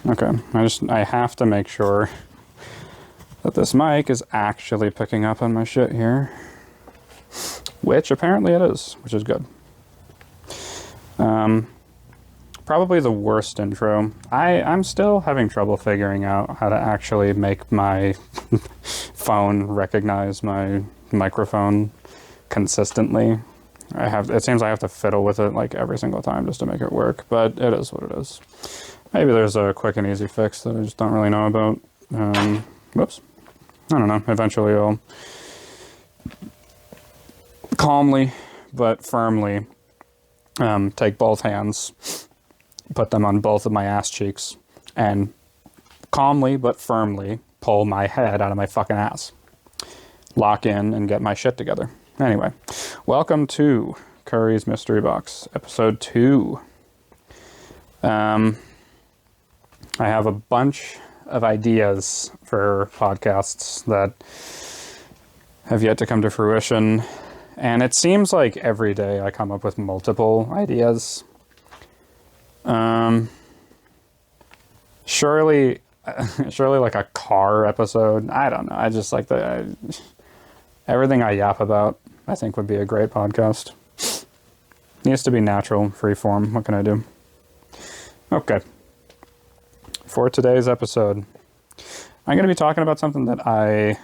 Okay, I have to make sure that this mic is actually picking up on my shit here. Which apparently it is, which is good. Probably the worst intro. I'm still having trouble figuring out how to actually make my phone recognize my microphone consistently. It seems I have to fiddle with it like every single time just to make it work, but it is what it is. Maybe there's a quick and easy fix that I just don't really know about. Whoops. I don't know. Eventually I'll calmly but firmly take both hands, put them on both of my ass cheeks, and calmly but firmly pull my head out of my fucking ass. Lock in and get my shit together. Anyway, welcome to Curry's Mystery Box, episode 2. I have a bunch of ideas for podcasts that have yet to come to fruition, and it seems like every day I come up with multiple ideas. Surely like a car episode. I don't know. I just like everything I yap about, I think would be a great podcast. Needs to be natural, free form. What can I do? Okay. For today's episode, I'm going to be talking about something that I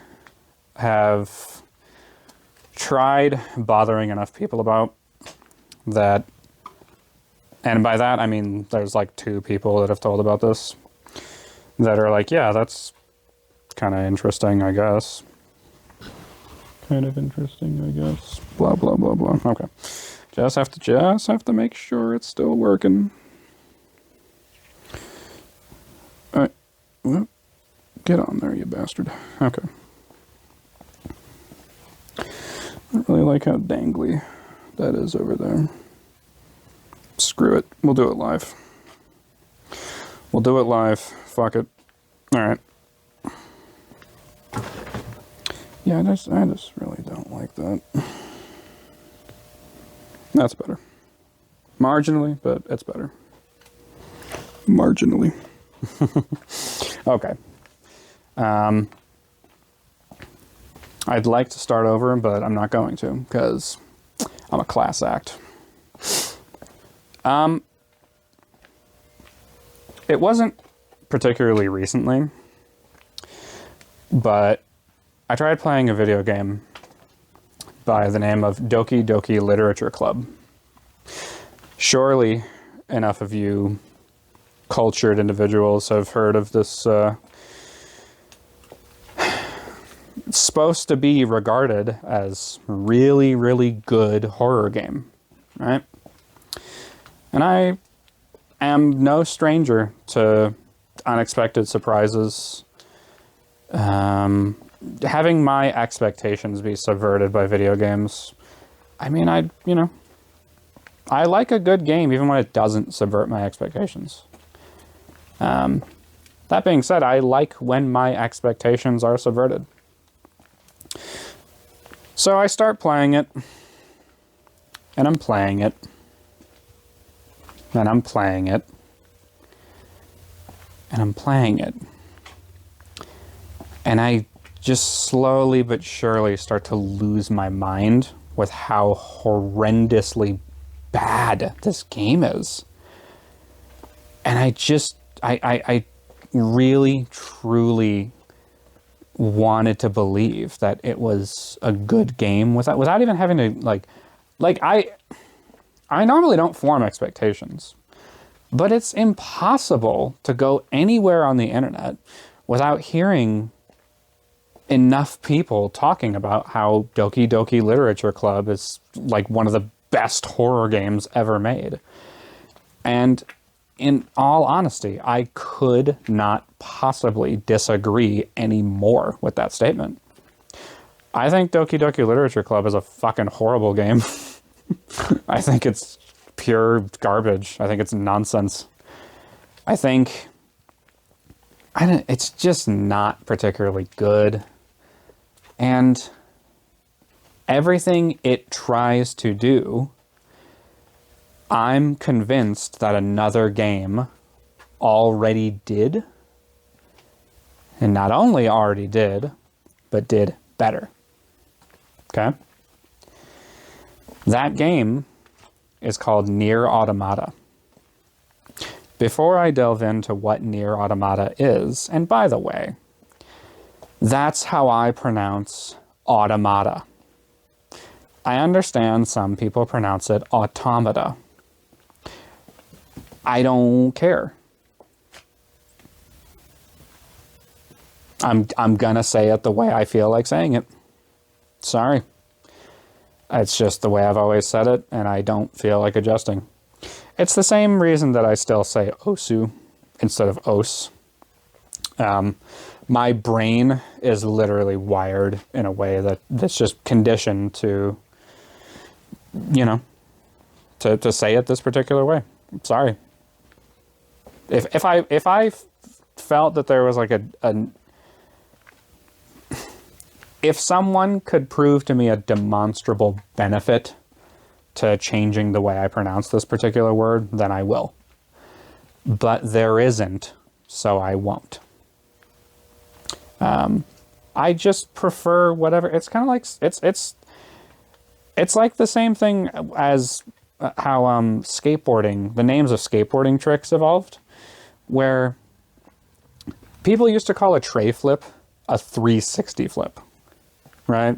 have tried bothering enough people about that, and by that I mean there's like 2 people that have told about this that are like, yeah, that's kind of interesting, I guess. Kind of interesting, I guess. Blah, blah, blah, blah. Okay. Just have to make sure it's still working. Alright. Well, get on there, you bastard. Okay. I don't really like how dangly that is over there. Screw it. We'll do it live. Fuck it. Alright. Yeah, I just really don't like that. That's better. Marginally, but it's better. Marginally. Okay. I'd like to start over, but I'm not going to, because I'm a class act. It wasn't particularly recently, but I tried playing a video game by the name of Doki Literature Club. Surely enough of you cultured individuals have heard of this it's supposed to be regarded as really, really good horror game, right? And I am no stranger to unexpected surprises. Having my expectations be subverted by video games. I mean, I like a good game even when it doesn't subvert my expectations. That being said, I like when my expectations are subverted. So I start playing it, and I'm playing it, and I'm playing it, and I'm playing it. And I just slowly but surely start to lose my mind with how horrendously bad this game is. And I really, truly wanted to believe that it was a good game without even having to, I normally don't form expectations, but it's impossible to go anywhere on the internet without hearing enough people talking about how Doki Literature Club is like one of the best horror games ever made. And in all honesty, I could not possibly disagree any more with that statement. I think Doki Literature Club is a fucking horrible game. I think it's pure garbage. I think it's nonsense. It's just not particularly good. And everything it tries to do, I'm convinced that another game already did. And not only already did, but did better. Okay? That game is called Nier Automata. Before I delve into what Nier Automata is, and by the way, that's how I pronounce automata. I understand some people pronounce it automata. I don't care. I'm gonna say it the way I feel like saying it. Sorry. It's just the way I've always said it, and I don't feel like adjusting. It's the same reason that I still say osu instead of os. My brain is literally wired in a way that's just conditioned to, you know, to say it this particular way. Sorry. If I felt that there was like if someone could prove to me a demonstrable benefit to changing the way I pronounce this particular word, then I will. But there isn't, so I won't. I just prefer whatever. It's kind of like it's like the same thing as how skateboarding, the names of skateboarding tricks evolved, where people used to call a tray flip a 360 flip. Right?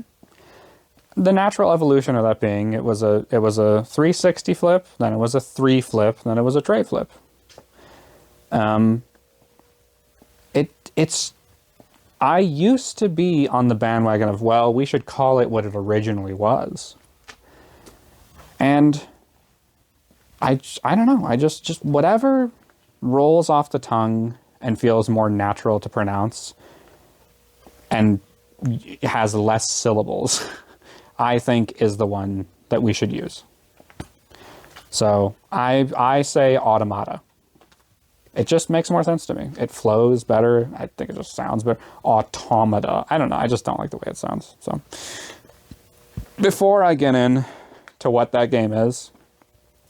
The natural evolution of that being it was a 360 flip, then it was a 3 flip, then it was a tray flip. I used to be on the bandwagon of, well, we should call it what it originally was. And I don't know, I just whatever rolls off the tongue and feels more natural to pronounce and has less syllables, I think is the one that we should use. So I say automata. It just makes more sense to me. It flows better. I think it just sounds better. Automata. I don't know. I just don't like the way it sounds. So before I get in to what that game is,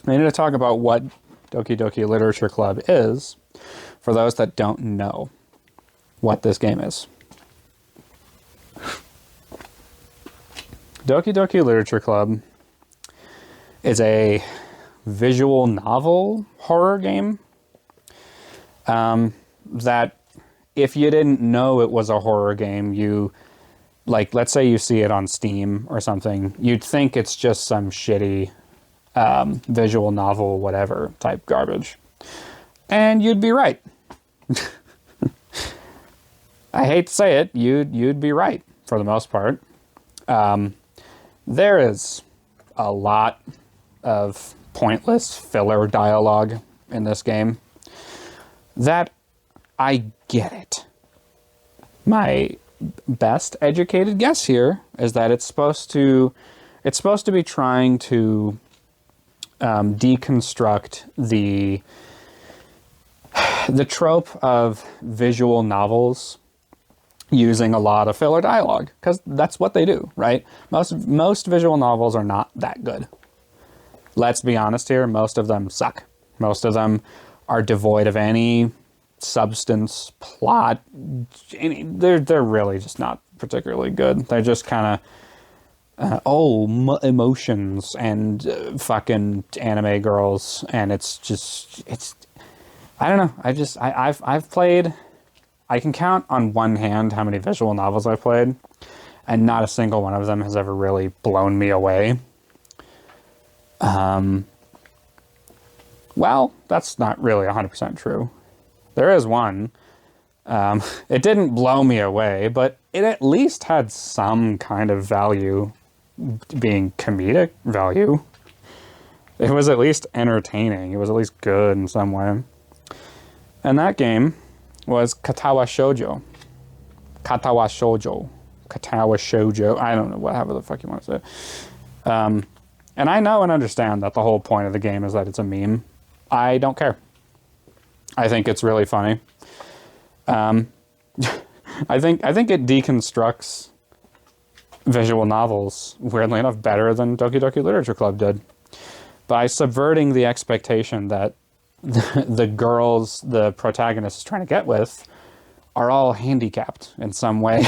I need to talk about what Doki Doki Literature Club is for those that don't know what this game is. Doki Doki Literature Club is a visual novel horror game that if you didn't know it was a horror game, you, like, let's say you see it on Steam or something, you'd think it's just some shitty visual novel, whatever, type garbage. And you'd be right. I hate to say it, you'd be right for the most part. There is a lot of pointless filler dialogue in this game that I get it. My best educated guess here is that it's supposed to be trying to deconstruct the trope of visual novels using a lot of filler dialogue, because that's what they do, right? Most visual novels are not that good. Let's be honest here, most of them suck. Most of them are devoid of any substance, plot. They're really just not particularly good. They're just kind of emotions and fucking anime girls, and it's I don't know. I've played. I can count on one hand how many visual novels I've played, and not a single one of them has ever really blown me away. Well, that's not really 100% true. There is one. It didn't blow me away, but it at least had some kind of value, being comedic value. It was at least entertaining. It was at least good in some way. And that game was Katawa Shoujo. Katawa Shoujo. I don't know, however the fuck you want to say it. And I know and understand that the whole point of the game is that it's a meme. I don't care. I think it's really funny. I think it deconstructs visual novels, weirdly enough, better than Doki Doki Literature Club did, by subverting the expectation that the girls the protagonist is trying to get with are all handicapped in some way.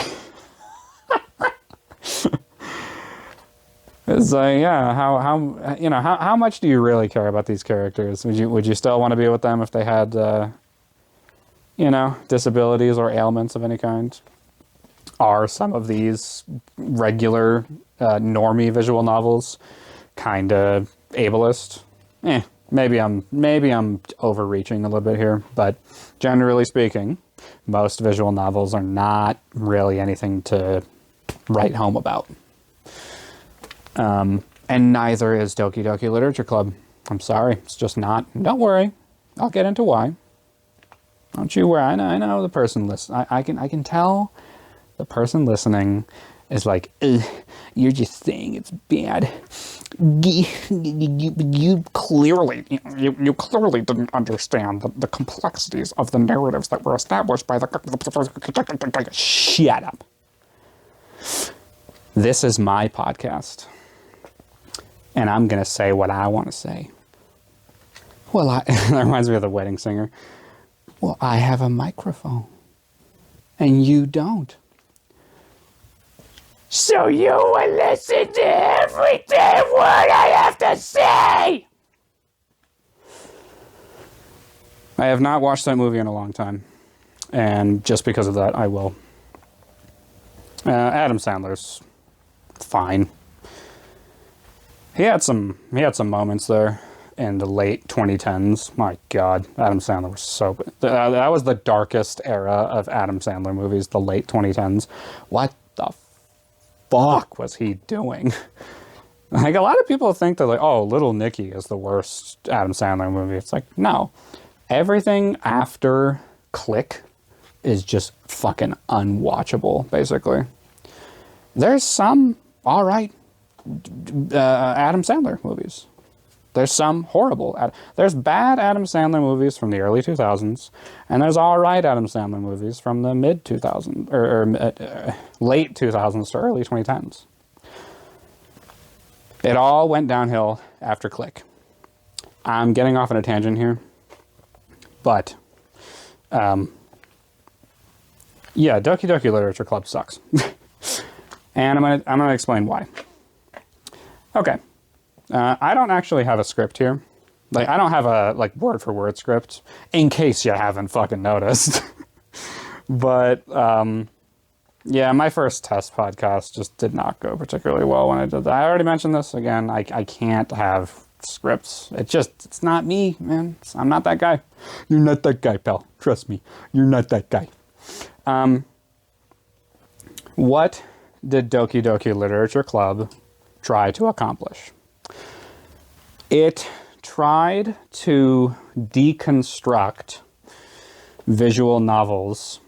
It's like, yeah, how much do you really care about these characters? Would you still want to be with them if they had disabilities or ailments of any kind? Are some of these regular normie visual novels kind of ableist? Maybe I'm overreaching a little bit here, but generally speaking, most visual novels are not really anything to write home about. And neither is Doki Doki Literature Club. I'm sorry, it's just not. Don't worry, I'll get into why. Don't you worry. I know the person listening. I can tell the person listening is like, you're just saying it's bad. You clearly didn't understand the complexities of the narratives that were established by the... Shut up. This is my podcast, and I'm going to say what I want to say. Well, that reminds me of the wedding singer. Well, I have a microphone, and you don't. So you will listen to every damn word I have to say! I have not watched that movie in a long time, and just because of that, I will. Adam Sandler's fine. He had some moments there in the late 2010s. My God, Adam Sandler was so good. That was the darkest era of Adam Sandler movies, the late 2010s. What the fuck was he doing? Like, a lot of people think that, like, oh, Little Nicky is the worst Adam Sandler movie. It's like, no. Everything after Click is just fucking unwatchable, basically. There's some alright Adam Sandler movies. There's some horrible. There's bad Adam Sandler movies from the early 2000s, and there's alright Adam Sandler movies from the mid 2000s, or late 2000s to early 2010s. It all went downhill after Click. I'm getting off on a tangent here, but yeah, Doki Doki Literature Club sucks. And I'm gonna explain why. Okay. I don't actually have a script here. Like, I don't have a, like, word-for-word script, in case you haven't fucking noticed. But, yeah, my first test podcast just did not go particularly well when I did that. I already mentioned this. Again, I can't have scripts. It's not me, man. I'm not that guy. You're not that guy, pal. Trust me. You're not that guy. What did Doki Doki Literature Club try to accomplish? It tried to deconstruct visual novels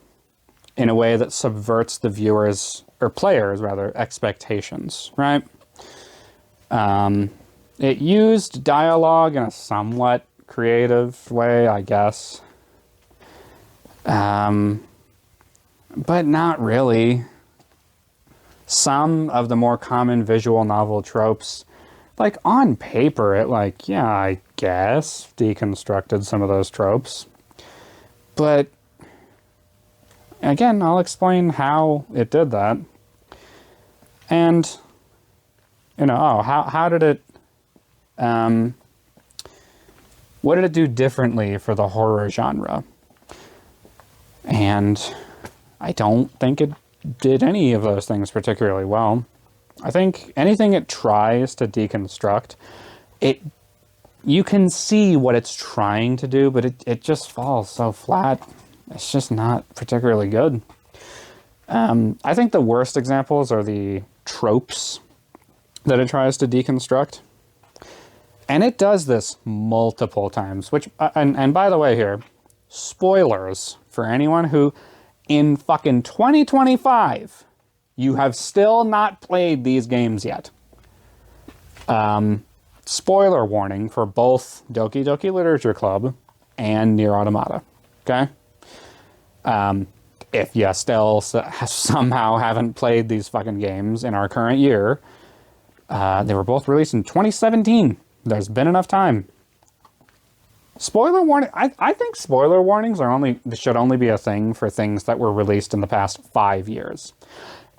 in a way that subverts the viewers, or players rather, expectations, right? It used dialogue in a somewhat creative way, I guess. But not really. Some of the more common visual novel tropes, like, on paper, it, like, yeah, I guess, deconstructed some of those tropes. But, again, I'll explain how it did that. And, how did it, what did it do differently for the horror genre? And I don't think it did any of those things particularly well. I think anything it tries to deconstruct, you can see what it's trying to do, but it just falls so flat. It's just not particularly good. I think the worst examples are the tropes that it tries to deconstruct. And it does this multiple times, which, and by the way here, spoilers for anyone who, in fucking 2025, you have still not played these games yet. Spoiler warning for both Doki Doki Literature Club and Nier Automata, okay? If you still somehow haven't played these fucking games in our current year, they were both released in 2017. There's been enough time. Spoiler warning. I think spoiler warnings should only be a thing for things that were released in the past 5 years.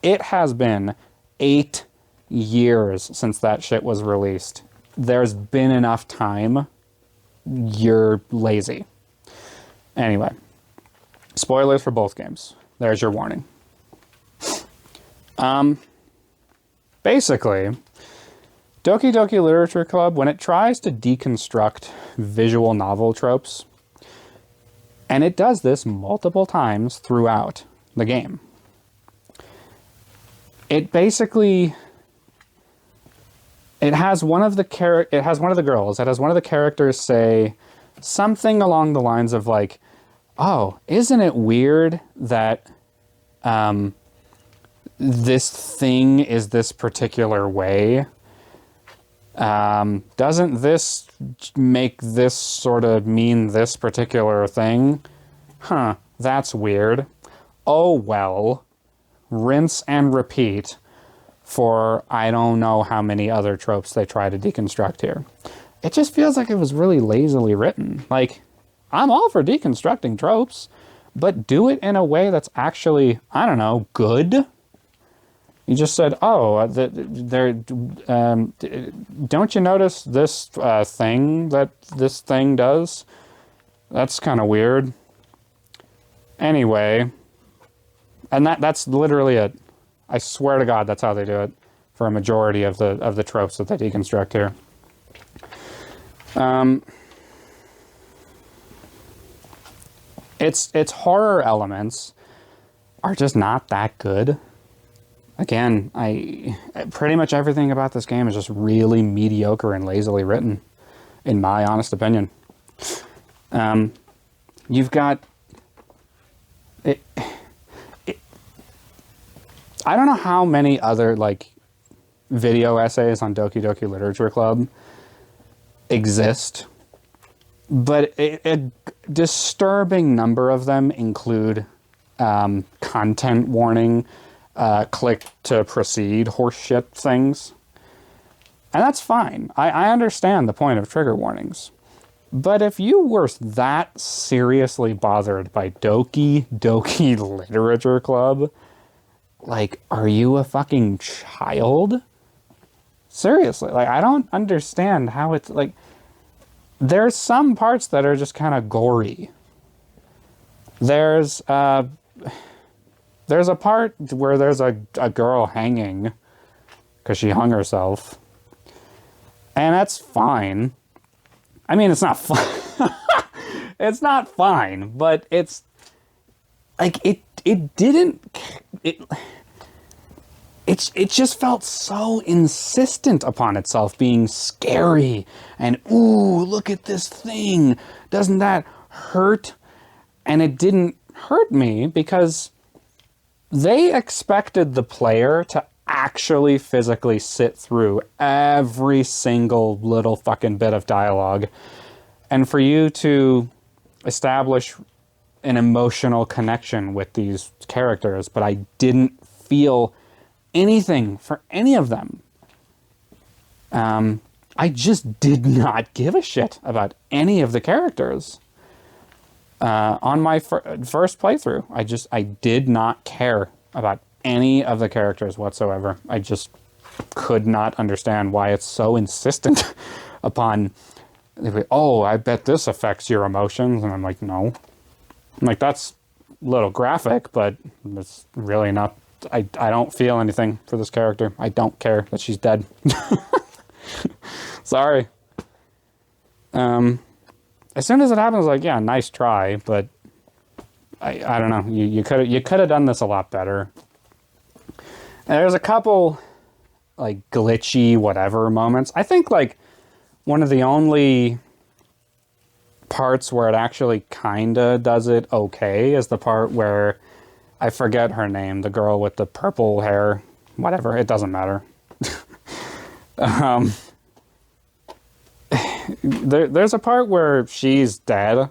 It has been 8 years since that shit was released. There's been enough time. You're lazy. Anyway, spoilers for both games. There's your warning. Basically, Doki Doki Literature Club, when it tries to deconstruct visual novel tropes, and it does this multiple times throughout the game, it basically, it has one of the characters say something along the lines of like, oh, isn't it weird that this thing is this particular way? Doesn't this make this sort of mean this particular thing? Huh, that's weird. Oh well. Rinse and repeat for I don't know how many other tropes they try to deconstruct here. It just feels like it was really lazily written. Like, I'm all for deconstructing tropes, but do it in a way that's actually, I don't know, good. You just said, oh, don't you notice this thing that this thing does? That's kind of weird. Anyway, and that's literally it. I swear to God, that's how they do it for a majority of the tropes that they deconstruct here. Its horror elements are just not that good. Again, pretty much everything about this game is just really mediocre and lazily written, in my honest opinion. You've got it. I don't know how many other like video essays on Doki Doki Literature Club exist, but a disturbing number of them include content warning, click to proceed horseshit things. And that's fine. I understand the point of trigger warnings. But if you were that seriously bothered by Doki Doki Literature Club, like, are you a fucking child? Seriously, like, I don't understand how it's, like, there's some parts that are just kind of gory. There's a part where there's a girl hanging because she hung herself. And that's fine. I mean, it's not fun. It's not fine, but it's like it just felt so insistent upon itself being scary and, ooh, look at this thing. Doesn't that hurt? And it didn't hurt me because they expected the player to actually physically sit through every single little fucking bit of dialogue and for you to establish an emotional connection with these characters, but I didn't feel anything for any of them. I just did not give a shit about any of the characters. On my first playthrough, I did not care about any of the characters whatsoever. I just could not understand why it's so insistent upon, oh, I bet this affects your emotions. And I'm like, no. I'm like, that's a little graphic, but it's really not. I don't feel anything for this character. I don't care that she's dead. Sorry. As soon as it happens, like, yeah, nice try, but I don't know. You could have done this a lot better. And there's a couple like glitchy whatever moments. I think like one of the only parts where it actually kinda does it okay is the part where I forget her name, the girl with the purple hair, whatever, it doesn't matter. There's a part where she's dead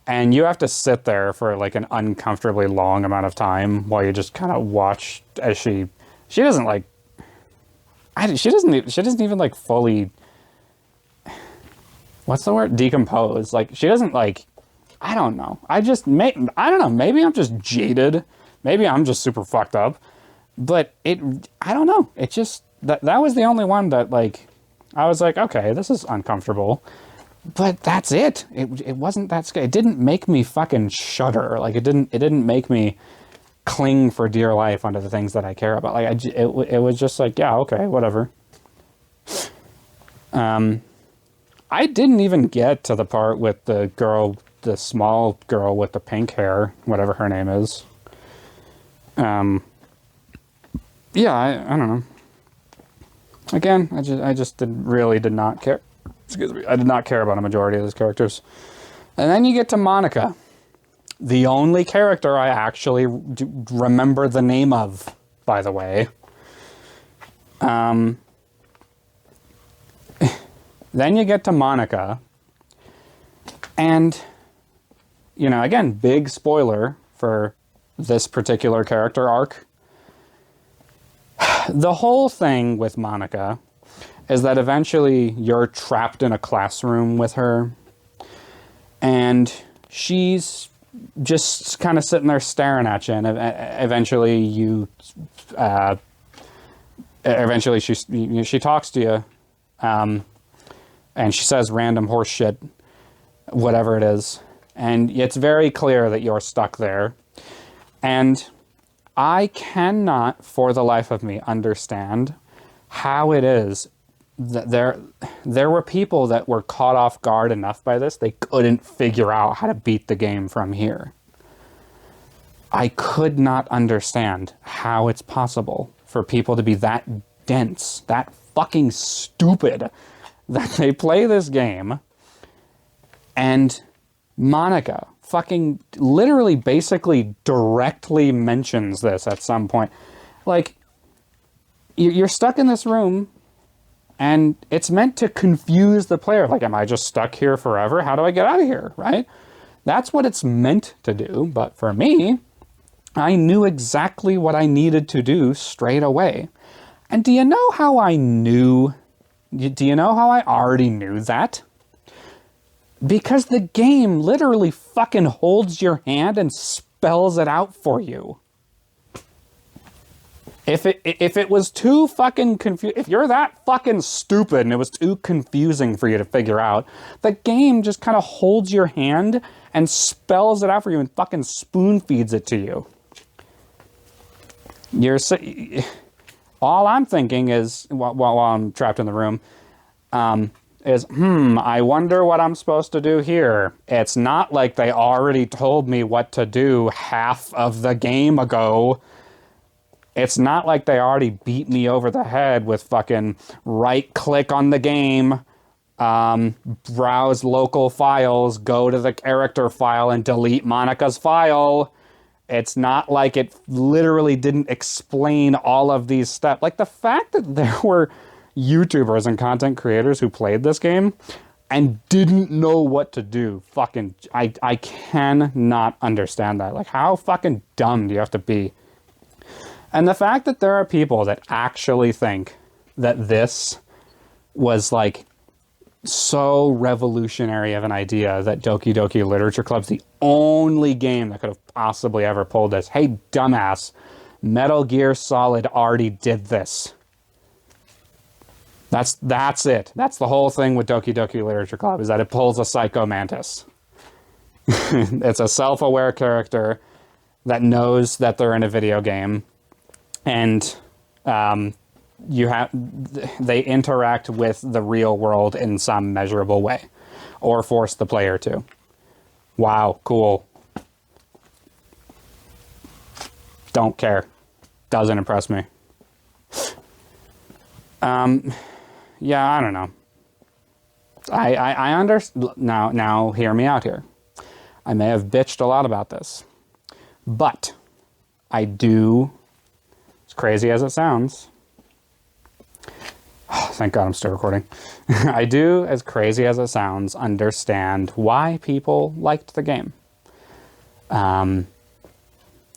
and you have to sit there for like an uncomfortably long amount of time while you just kind of watch as she doesn't like, she doesn't even like fully, what's the word? Decompose. Like, she doesn't, like, I don't know. I don't know. Maybe I'm just jaded. Maybe I'm just super fucked up. But I don't know. It just, that was the only one that, like, I was like, okay, this is uncomfortable. But that's it. It wasn't that scary. It didn't make me fucking shudder. Like, it didn't make me cling for dear life onto the things that I care about. Like, it was just like, yeah, okay, whatever. I didn't even get to the part with the girl, the small girl with the pink hair, whatever her name is. Yeah, I don't know. Again, I just really did not care. Excuse me. I did not care about a majority of those characters. And then you get to Monica, the only character I actually remember the name of, by the way. Then you get to Monica, and, you know, again, big spoiler for this particular character arc. The whole thing with Monica is that eventually you're trapped in a classroom with her, and she's just kind of sitting there staring at you, and eventually she talks to you, and she says random horse shit, whatever it is, and it's very clear that you're stuck there. And I cannot, for the life of me, understand how it is that there were people that were caught off guard enough by this, they couldn't figure out how to beat the game from here. I could not understand how it's possible for people to be that dense, that fucking stupid, that they play this game, and Monica fucking literally basically directly mentions this at some point. Like, you're stuck in this room, and it's meant to confuse the player. Like, am I just stuck here forever? How do I get out of here, right? That's what it's meant to do, but for me, I knew exactly what I needed to do straight away. And do you know how I knew? Do you know how I already knew that? Because the game literally fucking holds your hand and spells it out for you. If it was too fucking if you're that fucking stupid and it was too confusing for you to figure out, the game just kind of holds your hand and spells it out for you and fucking spoon feeds it to you. All I'm thinking is, while I'm trapped in the room, is, I wonder what I'm supposed to do here. It's not like they already told me what to do half of the game ago. It's not like they already beat me over the head with fucking right-click on the game, browse local files, go to the character file and delete Monica's file. It's not like it literally didn't explain all of these steps. Like, the fact that there were YouTubers and content creators who played this game and didn't know what to do, fucking, I cannot understand that. Like, how fucking dumb do you have to be? And the fact that there are people that actually think that this was, like, so revolutionary of an idea that Doki Doki Literature Club's the only game that could have possibly ever pulled this. Hey, dumbass, Metal Gear Solid already did this. That's it. That's the whole thing with Doki Doki Literature Club, is that it pulls a Psycho Mantis. It's a self-aware character that knows that they're in a video game, and they interact with the real world in some measurable way, or force the player to. Wow, cool. Don't care. Doesn't impress me. Yeah, I don't know. I understand. Now hear me out here. I may have bitched a lot about this, but I do, as crazy as it sounds, oh, thank God I'm still recording. I do, as crazy as it sounds, understand why people liked the game. You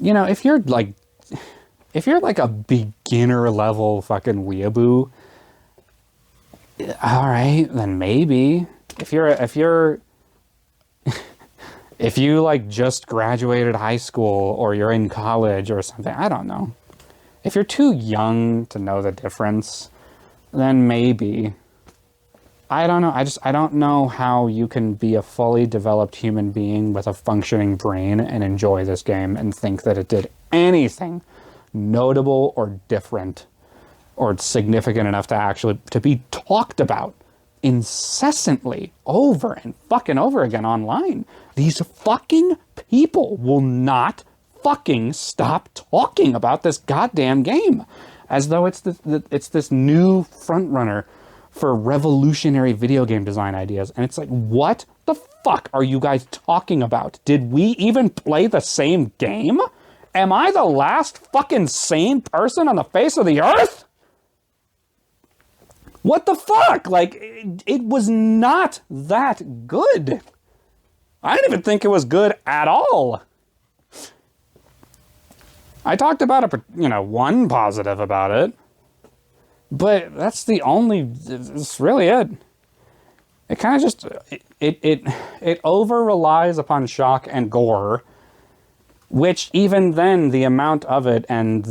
know, if you're like a beginner level fucking weeaboo, all right, then maybe. if you're if you like just graduated high school or you're in college or something, I don't know. If you're too young to know the difference, then maybe. I don't know. I don't know how you can be a fully developed human being with a functioning brain and enjoy this game and think that it did anything notable or different or significant enough to actually to be talked about incessantly over and fucking over again online. These fucking people will not fucking stop talking about this goddamn game as though it's this new front runner for revolutionary video game design ideas. And it's like, what the fuck are you guys talking about? Did we even play the same game? Am I the last fucking sane person on the face of the earth? What the fuck? Like, it was not that good. I didn't even think it was good at all. I talked about one positive about it, but that's the only, it's really it. It kind of just, it over relies upon shock and gore, which even then the amount of it and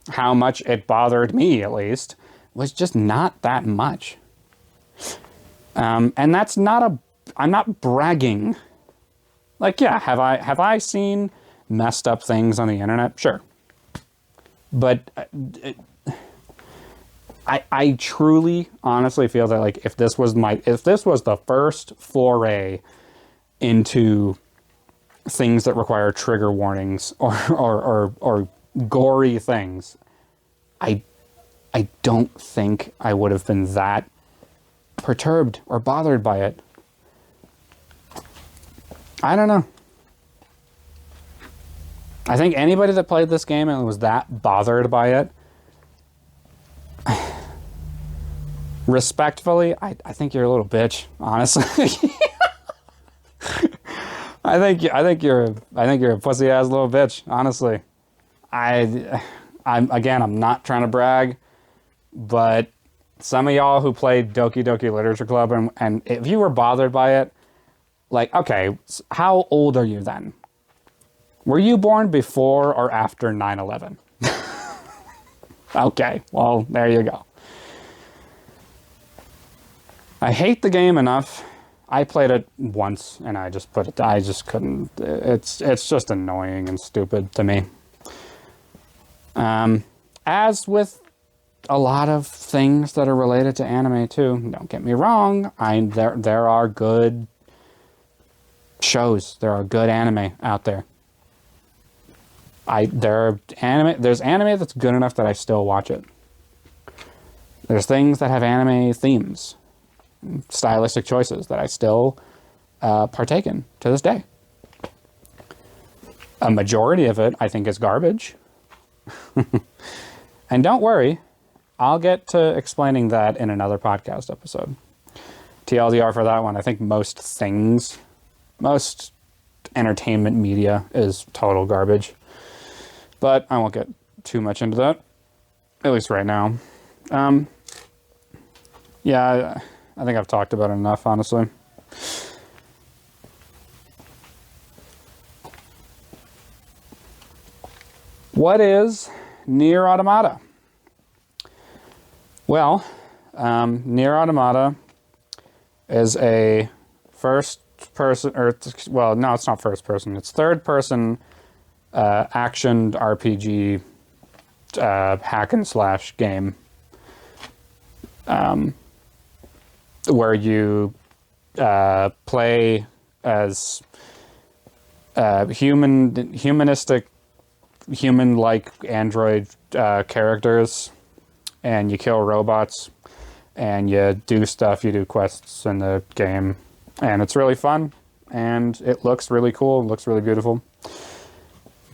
how much it bothered me at least was just not that much. And that's not I'm not bragging. Like, yeah, have I seen messed up things on the internet? Sure. But I truly, honestly feel that, like, if this was the first foray into things that require trigger warnings or gory things, I don't think I would have been that perturbed or bothered by it. I don't know. I think anybody that played this game and was that bothered by it, respectfully, I think you're a little bitch, honestly. I think you're a pussy ass little bitch, honestly. I'm not trying to brag, but some of y'all who played Doki Doki Literature Club and if you were bothered by it, like, okay, how old are you then? Were you born before or after 9/11? Okay, well, there you go. I hate the game enough. I played it once and I just couldn't. It's just annoying and stupid to me. As with a lot of things that are related to anime too, don't get me wrong. There are good shows. There are good anime out there. There's anime that's good enough that I still watch it. There's things that have anime themes, stylistic choices that I still partake in to this day. A majority of it I think is garbage. And don't worry, I'll get to explaining that in another podcast episode. TLDR for that one, I think most entertainment media is total garbage. But I won't get too much into that, at least right now. Yeah, I think I've talked about it enough, honestly. What is Nier Automata? Well, Nier Automata is a first-person, well, no, it's not first-person. It's third-person action RPG hack-and-slash game where you play as humanistic, human-like android characters, and you kill robots, and you do stuff, you do quests in the game, and it's really fun, and it looks really cool, it looks really beautiful,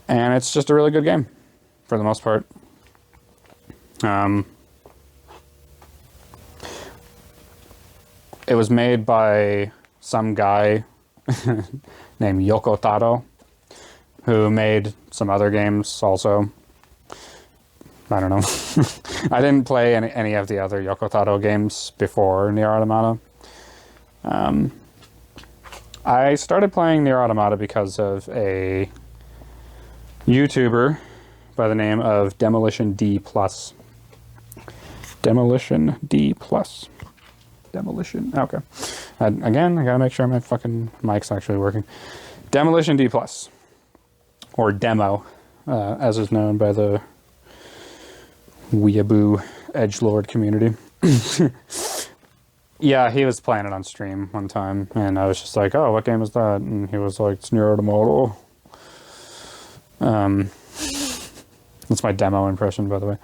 and it's just a really good game, for the most part. It was made by some guy named Yoko Taro, who made some other games also. I don't know. I didn't play any of the other Yoko Taro games before Nier Automata. I started playing Nier Automata because of a YouTuber by the name of Demolition D+. Demolition D+. Demolition. Okay. Again, I gotta make sure my fucking mic's actually working. Demolition D+. Or Demo, as is known by the weeaboo edgelord community. Yeah, he was playing it on stream one time, and I was just like, oh, what game is that? And he was like, it's Nier Automata. That's my demo impression, by the way.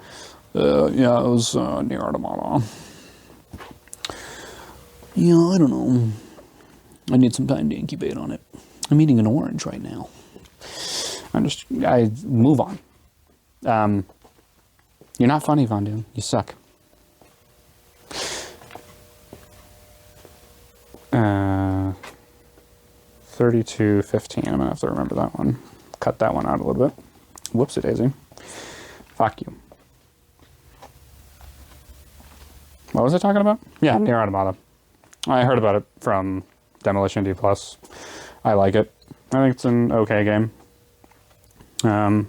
Yeah, it was Nier Automata. Yeah, I don't know. I need some time to incubate on it. I'm eating an orange right now. I move on. You're not funny, Von Doom. You suck. 32:15. I'm gonna have to remember that one. Cut that one out a little bit. Whoopsie daisy. Fuck you. What was I talking about? Yeah, Nier Automata. I heard about it from Demolition D+. I like it. I think it's an okay game. No,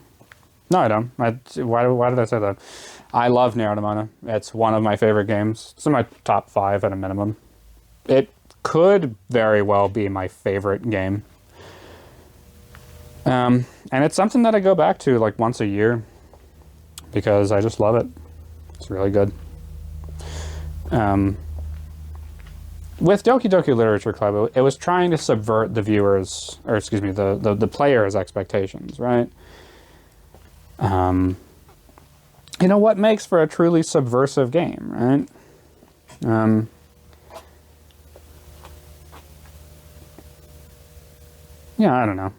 I don't. Why did I say that? I love Nier Automata. It's one of my favorite games. It's in my top 5 at a minimum. It could very well be my favorite game. And it's something that I go back to like once a year because I just love it. It's really good. With Doki Doki Literature Club, it was trying to subvert the viewers, or excuse me, the players' expectations, right? You know, what makes for a truly subversive game, right? Yeah, I don't know.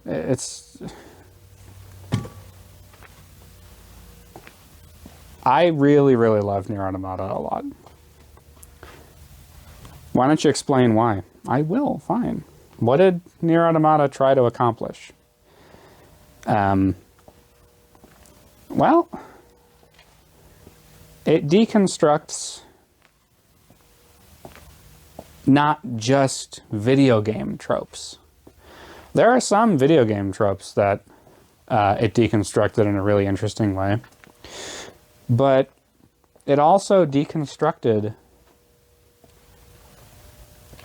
I really, really love Nier Automata a lot. Why don't you explain why? I will, fine. What did Nier Automata try to accomplish? Well, it deconstructs not just video game tropes. There are some video game tropes that it deconstructed in a really interesting way. But it also deconstructed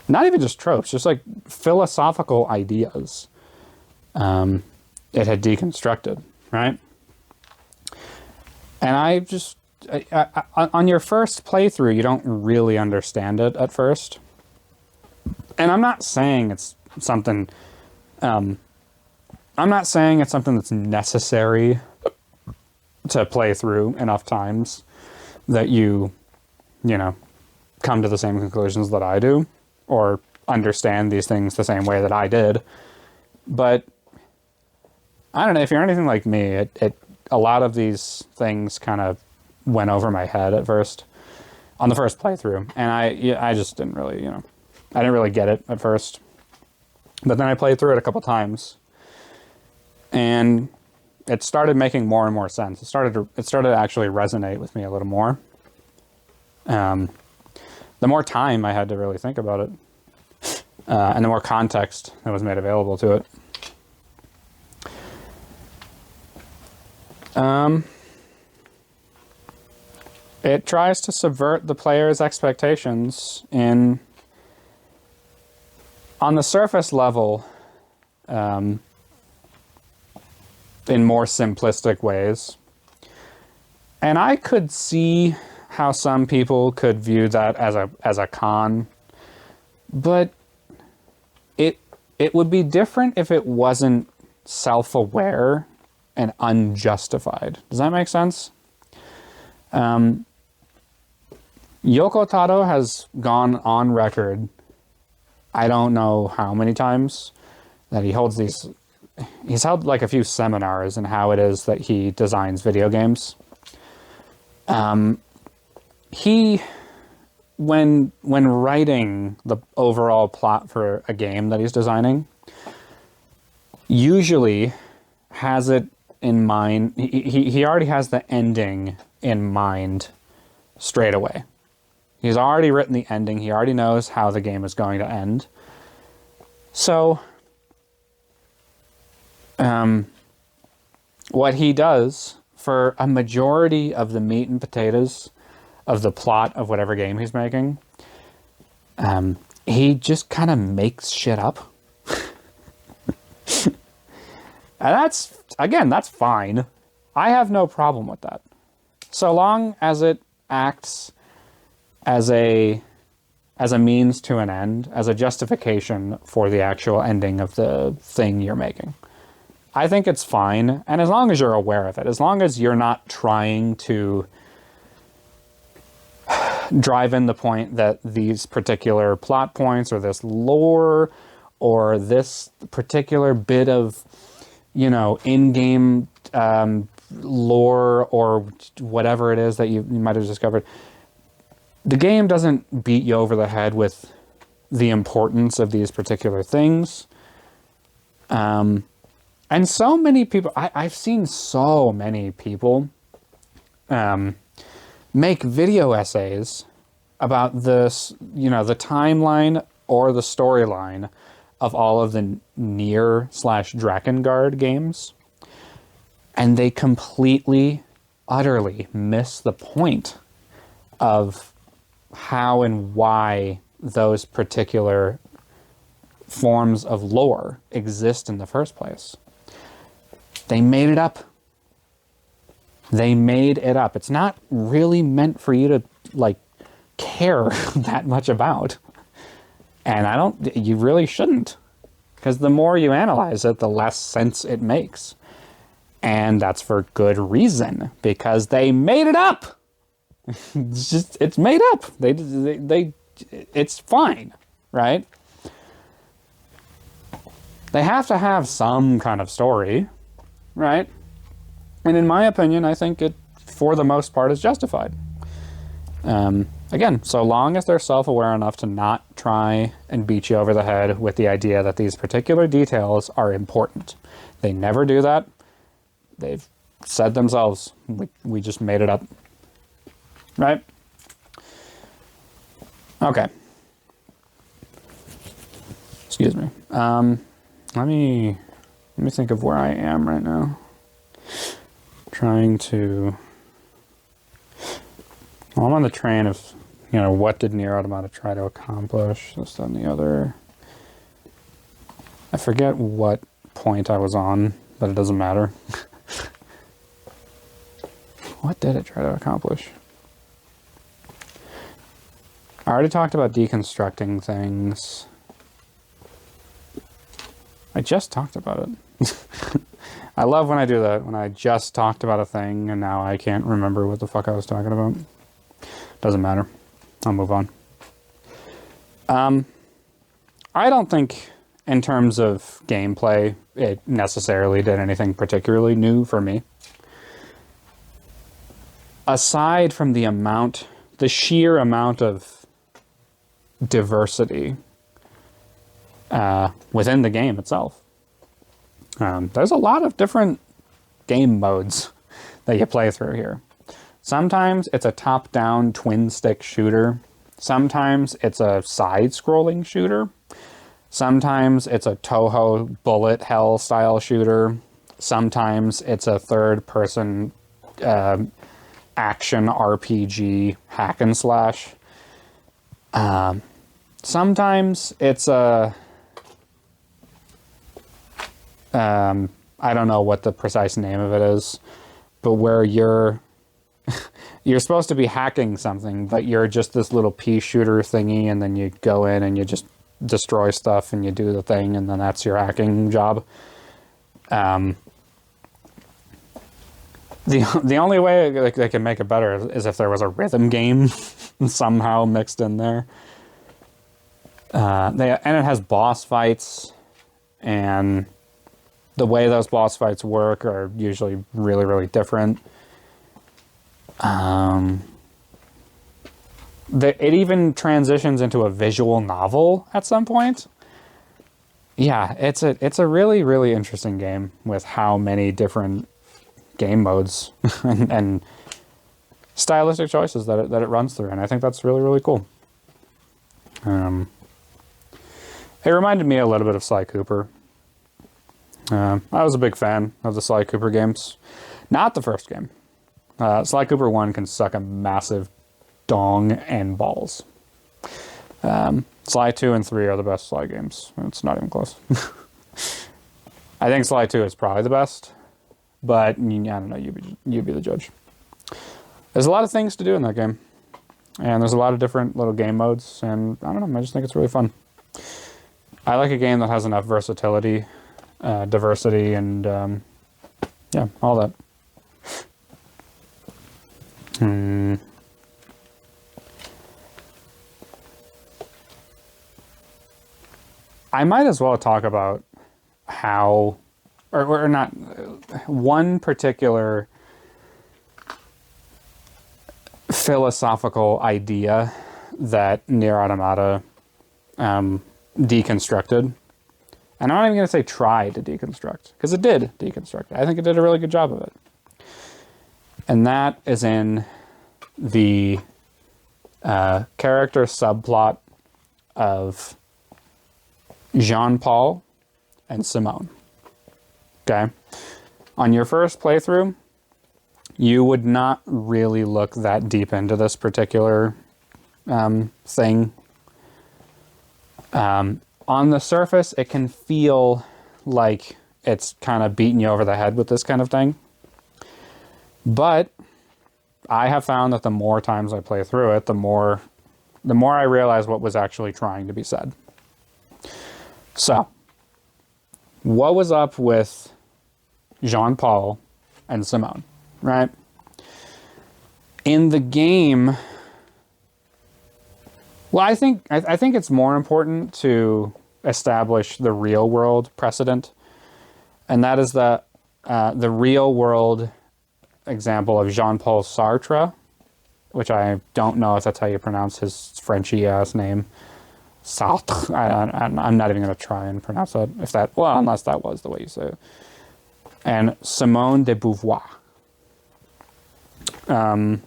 not even just tropes, just like philosophical ideas it had deconstructed, right? And I on your first playthrough, you don't really understand it at first. And I'm not saying it's something... I'm not saying it's something that's necessary to play through enough times that you know, come to the same conclusions that I do, or understand these things the same way that I did. But I don't know, if you're anything like me, a lot of these things kind of went over my head at first, on the first playthrough, and I just didn't really, you know, I didn't really get it at first. But then I played through it a couple times, and it started making more and more sense. It started to actually resonate with me a little more. The more time I had to really think about it, and the more context that was made available to it. It tries to subvert the player's expectations on the surface level, in more simplistic ways. And I could see how some people could view that as a con, but it would be different if it wasn't self-aware and unjustified. Does that make sense? Yoko Taro has gone on record, I don't know how many times, that he's held like a few seminars in how it is that he designs video games. When writing the overall plot for a game that he's designing, usually has it in mind, he already has the ending in mind straight away. He's already written the ending. He already knows how the game is going to end. So, what he does for a majority of the meat and potatoes of the plot of whatever game he's making, he just kind of makes shit up. And that's fine. I have no problem with that. So long as it acts as a means to an end, as a justification for the actual ending of the thing you're making. I think it's fine, and as long as you're aware of it, as long as you're not trying to drive in the point that these particular plot points or this lore or this particular bit of, you know, in-game lore or whatever it is that you might have discovered, the game doesn't beat you over the head with the importance of these particular things. And so many people, I've seen so many people make video essays about this, you know, the timeline or the storyline of all of the Nier/Drakengard games. And they completely, utterly miss the point of how and why those particular forms of lore exist in the first place. They made it up. They made it up. It's not really meant for you to, like, care that much about. And you really shouldn't. Because the more you analyze it, the less sense it makes. And that's for good reason. Because they made it up! It's made up. It's fine, right? They have to have some kind of story, right? And in my opinion, I think it, for the most part, is justified. Again, so long as they're self-aware enough to not try and beat you over the head with the idea that these particular details are important. They never do that. They've said themselves, we just made it up. Right? Okay. Excuse me. Let me think of where I am right now. Trying to... Well, I'm on the train of, you know, what did Nier Automata try to accomplish? This, that, and the other. I forget what point I was on, but it doesn't matter. What did it try to accomplish? I already talked about deconstructing things. I just talked about it. I love when I do that, when I just talked about a thing and now I can't remember what the fuck I was talking about. Doesn't matter. I'll move on. I don't think, in terms of gameplay, it necessarily did anything particularly new for me. Aside from the sheer amount of diversity within the game itself. There's a lot of different game modes that you play through here. Sometimes it's a top-down twin-stick shooter. Sometimes it's a side-scrolling shooter. Sometimes it's a Toho bullet hell style shooter. Sometimes it's a third-person action RPG hack and slash. Sometimes it's a... I don't know what the precise name of it is, but where you're supposed to be hacking something, but you're just this little pea shooter thingy, and then you go in and you just destroy stuff and you do the thing, and then that's your hacking job. The only way they can make it better is if there was a rhythm game somehow mixed in there. And it has boss fights, and the way those boss fights work are usually really, really different. It even transitions into a visual novel at some point. Yeah, it's a really, really interesting game with how many different game modes and stylistic choices that it runs through, and I think that's really, really cool. It reminded me a little bit of Sly Cooper. I was a big fan of the Sly Cooper games. Not the first game. Sly Cooper 1 can suck a massive dong and balls. Sly 2 and 3 are the best Sly games. It's not even close. I think Sly 2 is probably the best, but I don't know, you be the judge. There's a lot of things to do in that game, and there's a lot of different little game modes, and I don't know, I just think it's really fun. I like a game that has enough versatility, diversity, and yeah, all that. I might as well talk about how, or not, one particular philosophical idea that Nier Automata deconstructed. And I'm not even going to say try to deconstruct, because it did deconstruct. I think it did a really good job of it. And that is in the character subplot of Jean-Paul and Simone. Okay? On your first playthrough, you would not really look that deep into this particular thing. On the surface, it can feel like it's kind of beating you over the head with this kind of thing. But I have found that the more times I play through it, the more I realize what was actually trying to be said. So, what was up with Jean-Paul and Simone, right? In the game, well, I think it's more important to establish the real world precedent, and that is the real world example of Jean-Paul Sartre, which I don't know if that's how you pronounce his Frenchy ass name. Sartre. I'm not even going to try and pronounce that. Unless that was the way you say it. And Simone de Beauvoir. I'm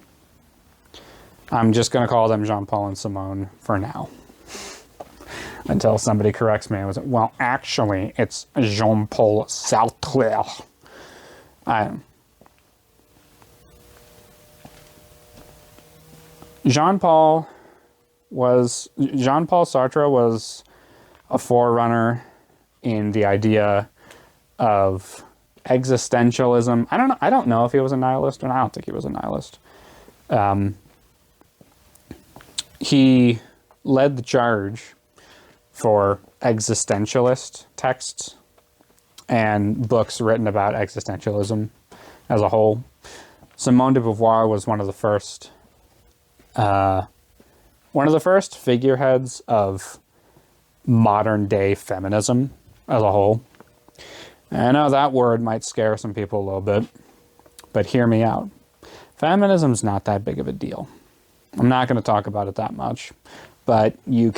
just going to call them Jean-Paul and Simone for now. Until somebody corrects me. Well, actually, it's Jean-Paul Sartre. Jean-Paul Sartre was a forerunner in the idea of existentialism. I don't know if he was a nihilist, or I don't think he was a nihilist. He led the charge for existentialist texts and books written about existentialism as a whole. Simone de Beauvoir was one of the first figureheads of modern day feminism as a whole. And I know that word might scare some people a little bit, but hear me out. Feminism's not that big of a deal. I'm not going to talk about it that much, but you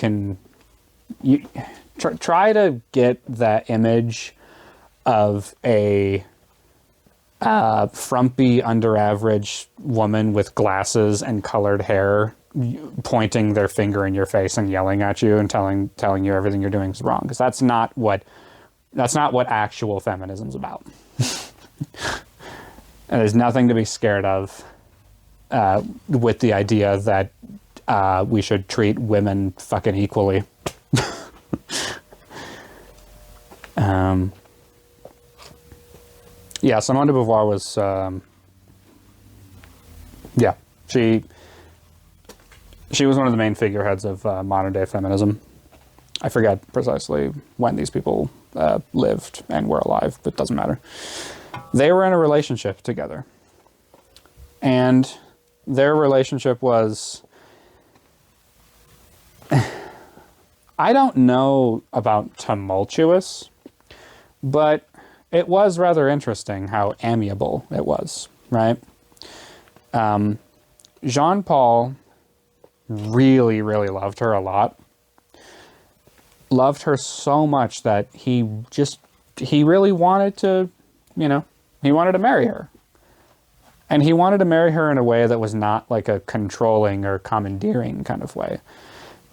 try to get that image of a frumpy, under-average woman with glasses and colored hair pointing their finger in your face and yelling at you and telling you everything you're doing is wrong, because that's not what actual feminism's about. And there's nothing to be scared of with the idea that we should treat women fucking equally. Yeah, Simone de Beauvoir was, she was one of the main figureheads of modern day feminism. I forget precisely when these people lived and were alive, but it doesn't matter. They were in a relationship together. And their relationship was, I don't know about tumultuous, but it was rather interesting how amiable it was, right? Jean-Paul really, really loved her a lot. Loved her so much that he really wanted to, he wanted to marry her. And he wanted to marry her in a way that was not like a controlling or commandeering kind of way.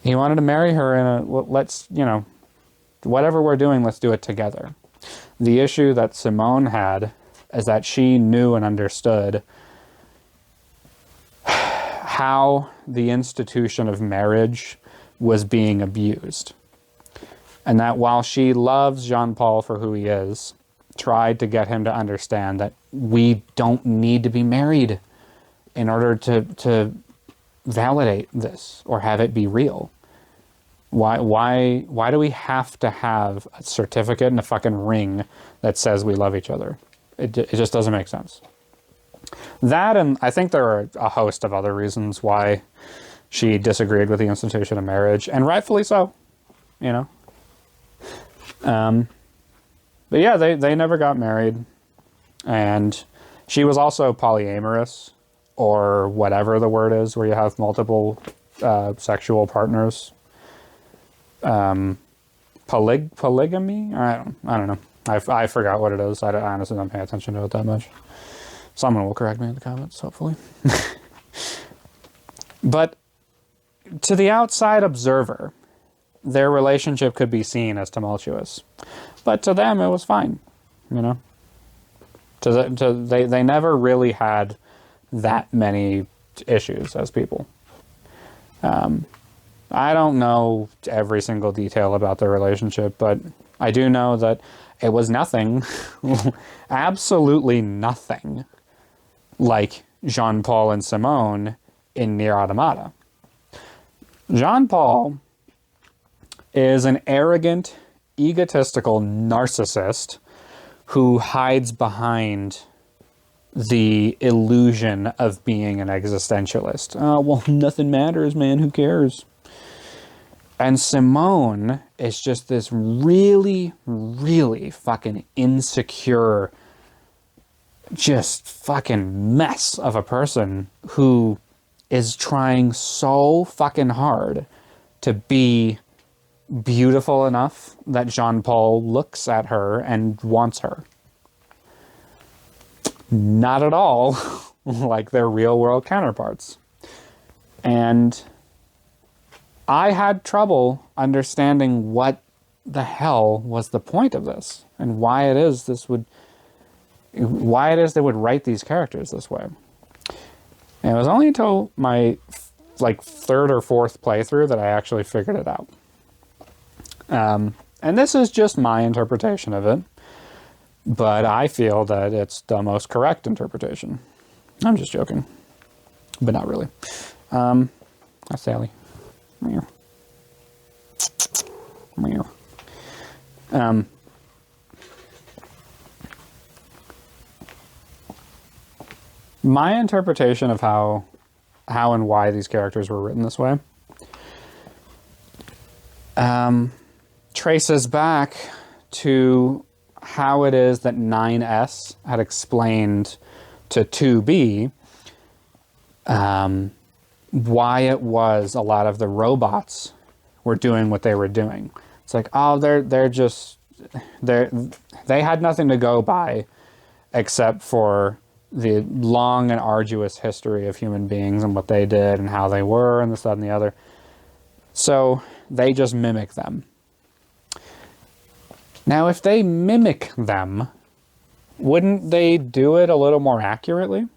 He wanted to marry her in a, let's, you know, whatever we're doing, let's do it together. The issue that Simone had is that she knew and understood how the institution of marriage was being abused. And that while she loves Jean-Paul for who he is, tried to get him to understand that we don't need to be married in order to validate this or have it be real. Why do we have to have a certificate and a fucking ring that says we love each other? It just doesn't make sense. That, and I think there are a host of other reasons why she disagreed with the institution of marriage, and rightfully so, you know. But yeah, they never got married, and she was also polyamorous, or whatever the word is, where you have multiple sexual partners. Polygamy? I don't know. I forgot what it is. I honestly don't pay attention to it that much. Someone will correct me in the comments, hopefully. But to the outside observer, their relationship could be seen as tumultuous. But to them, it was fine, you know? They never really had that many issues as people. I don't know every single detail about their relationship, but I do know that it was nothing, absolutely nothing, like Jean-Paul and Simone in Nier Automata. Jean-Paul is an arrogant, egotistical narcissist who hides behind the illusion of being an existentialist. Oh, well, nothing matters, man. Who cares? And Simone is just this really, really fucking insecure, just fucking mess of a person who is trying so fucking hard to be beautiful enough that Jean-Paul looks at her and wants her. Not at all like their real-world counterparts. And I had trouble understanding what the hell was the point of this and why it is they would write these characters this way. And it was only until my like third or fourth playthrough that I actually figured it out. And this is just my interpretation of it, but I feel that it's the most correct interpretation. I'm just joking, but not really. That's Sally. Meow. Meow. My interpretation of how and why these characters were written this way traces back to how it is that 9S had explained to 2B why it was a lot of the robots were doing what they were doing. It's like, oh, they had nothing to go by except for the long and arduous history of human beings and what they did and how they were and this, that, and the other. So they just mimic them. Now, if they mimic them, wouldn't they do it a little more accurately?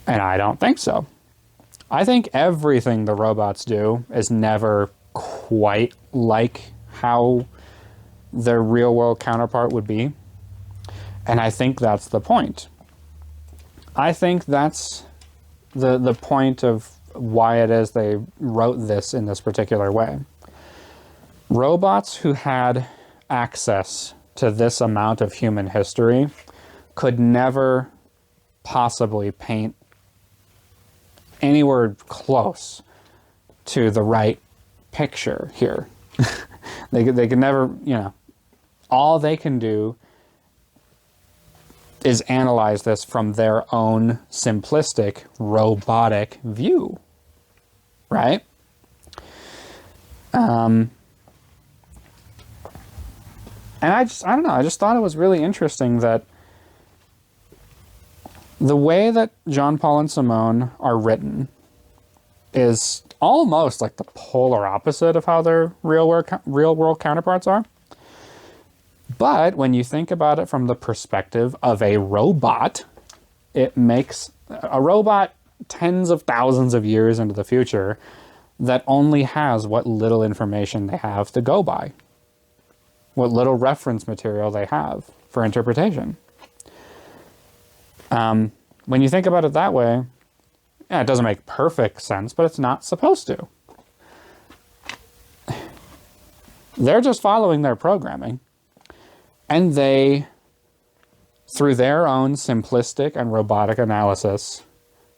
And I don't think so. I think everything the robots do is never quite like how their real-world counterpart would be. And I think that's the point. I think that's the point of why it is they wrote this in this particular way. Robots who had access to this amount of human history could never possibly paint anywhere close to the right picture here. They could never, you know, all they can do is analyze this from their own simplistic, robotic view, right? And I don't know, I just thought it was really interesting that The way that Jean Paul and Simone are written is almost like the polar opposite of how their real world counterparts are. But when you think about it from the perspective of a robot, it makes a robot tens of thousands of years into the future that only has what little information they have to go by, what little reference material they have for interpretation. When you think about it that way, yeah, it doesn't make perfect sense, but it's not supposed to. They're just following their programming, and they, through their own simplistic and robotic analysis,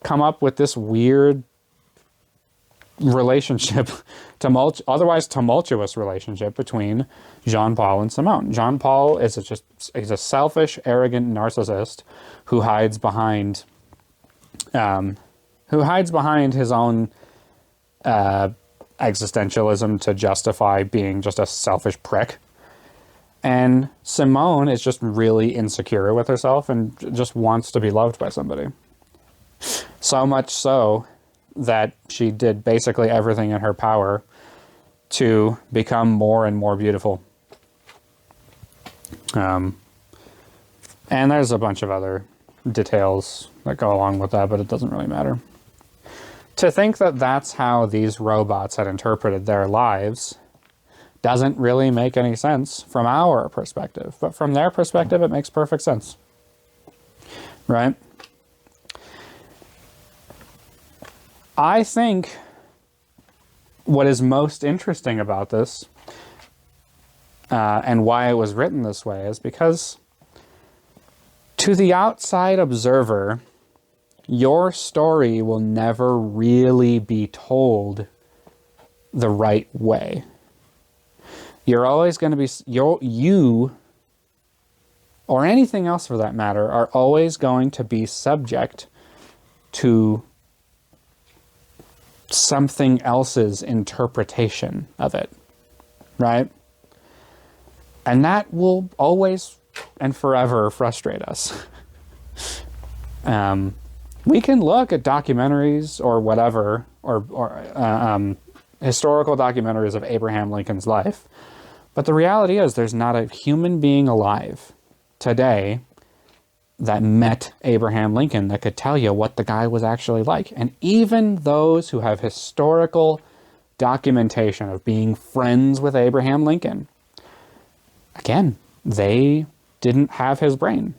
come up with this weird relationship, otherwise tumultuous relationship between Jean Paul and Simone. Jean Paul is he's a selfish, arrogant narcissist who hides behind his own existentialism to justify being just a selfish prick. And Simone is just really insecure with herself and just wants to be loved by somebody. So much so that she did basically everything in her power to become more and more beautiful. And there's a bunch of other details that go along with that, but it doesn't really matter. To think that that's how these robots had interpreted their lives doesn't really make any sense from our perspective, but from their perspective, it makes perfect sense. Right? I think what is most interesting about this and why it was written this way is because to the outside observer, your story will never really be told the right way. You're always going to be, you, or anything else for that matter, are always going to be subject to something else's interpretation of it, right? And that will always and forever frustrate us. We can look at documentaries or whatever, or historical documentaries of Abraham Lincoln's life, but the reality is there's not a human being alive today that met Abraham Lincoln that could tell you what the guy was actually like. And even those who have historical documentation of being friends with Abraham Lincoln, again, they didn't have his brain.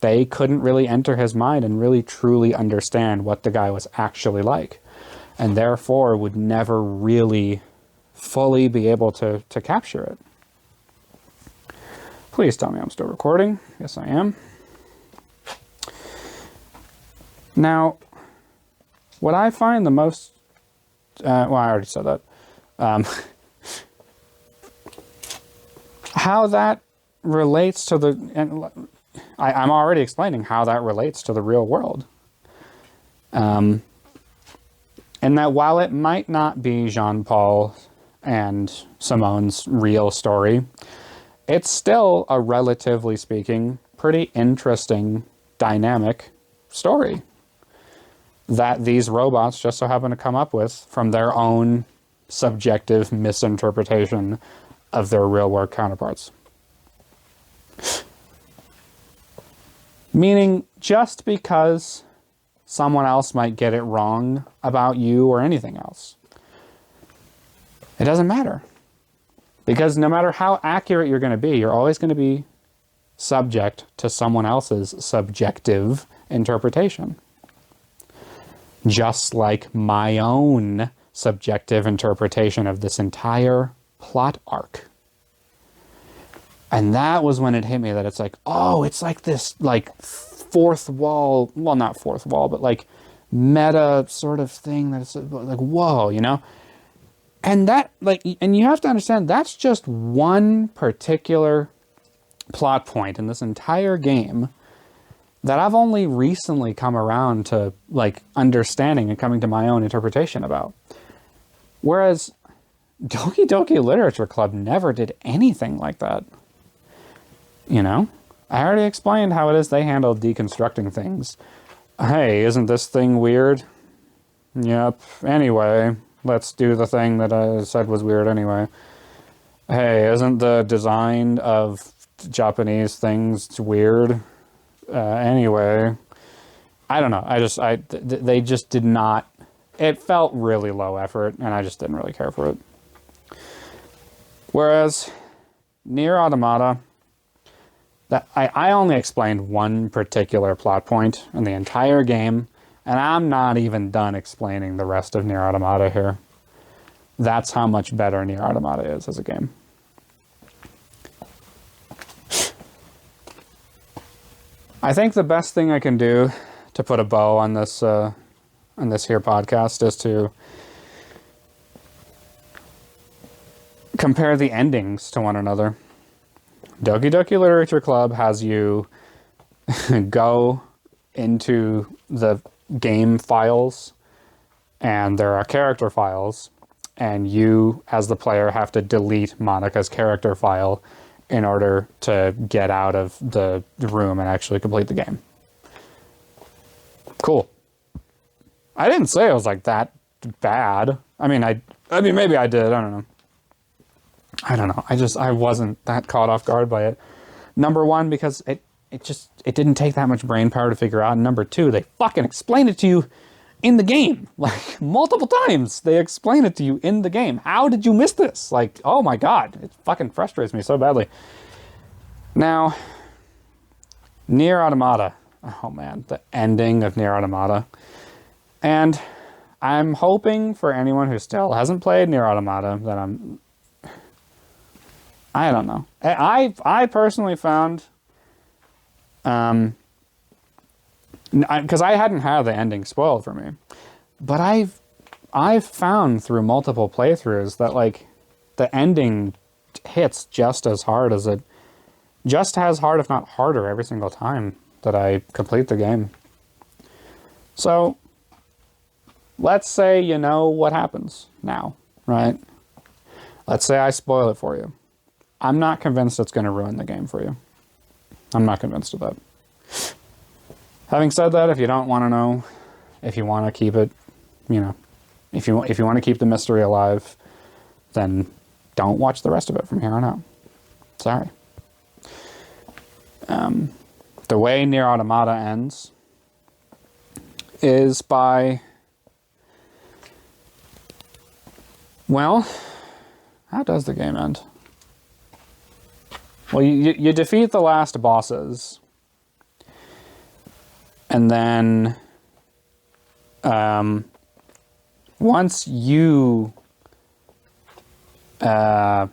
They couldn't really enter his mind and really truly understand what the guy was actually like, and therefore would never really fully be able to capture it. Please tell me I'm still recording. Yes, I am. Now, what I find the most... well, I already said that. How that relates to the... And I'm already explaining how that relates to the real world. And that while it might not be Jean Paul and Simone's real story, it's still a, relatively speaking, pretty interesting, dynamic story that these robots just so happen to come up with from their own subjective misinterpretation of their real-world counterparts. Meaning, just because someone else might get it wrong about you or anything else, it doesn't matter. Because no matter how accurate you're going to be, you're always going to be subject to someone else's subjective interpretation. Just like my own subjective interpretation of this entire plot arc. And that was when it hit me that it's like, oh, it's like this, like, fourth wall, well, not fourth wall, but like meta sort of thing that's like, whoa, you know? And that, like, and you have to understand, that's just one particular plot point in this entire game that I've only recently come around to, like, understanding and coming to my own interpretation about. Whereas Doki Doki Literature Club never did anything like that. You know? I already explained how it is they handle deconstructing things. Hey, isn't this thing weird? Yep. Anyway, let's do the thing that I said was weird anyway. Hey, isn't the design of Japanese things weird? Anyway, I don't know. They just did not. It felt really low effort, and I just didn't really care for it. Whereas Nier Automata, that I only explained one particular plot point in the entire game, and I'm not even done explaining the rest of Nier Automata here. That's how much better Nier Automata is as a game. I think the best thing I can do to put a bow on this here podcast is to compare the endings to one another. Doki Doki Literature Club has you go into the game files, and there are character files, and you, as the player, have to delete Monika's character file in order to get out of the room and actually complete the game. Cool. I didn't say it was like that bad. I mean, maybe I did. I don't know. I wasn't that caught off guard by it. Number one, because it didn't take that much brain power to figure out. And number two, they fucking explained it to you in the game. Like, multiple times they explain it to you in the game. How did you miss this? Like, oh my god, it fucking frustrates me so badly. Now, Nier Automata. Oh man, the ending of Nier Automata. And I'm hoping for anyone who still hasn't played Nier Automata that I don't know. I personally found, because I hadn't had the ending spoiled for me, but I've found through multiple playthroughs that like the ending hits just as hard, if not harder, every single time that I complete the game. So let's say you know what happens now, right? Let's say I spoil it for you. I'm not convinced it's going to ruin the game for you. I'm not convinced of that. Having said that, if you don't want to know, if you want to keep it, if you want to keep the mystery alive, then don't watch the rest of it from here on out. Sorry. The way Nier Automata ends is by, well, how does the game end? Well, you defeat the last bosses, and then once you, because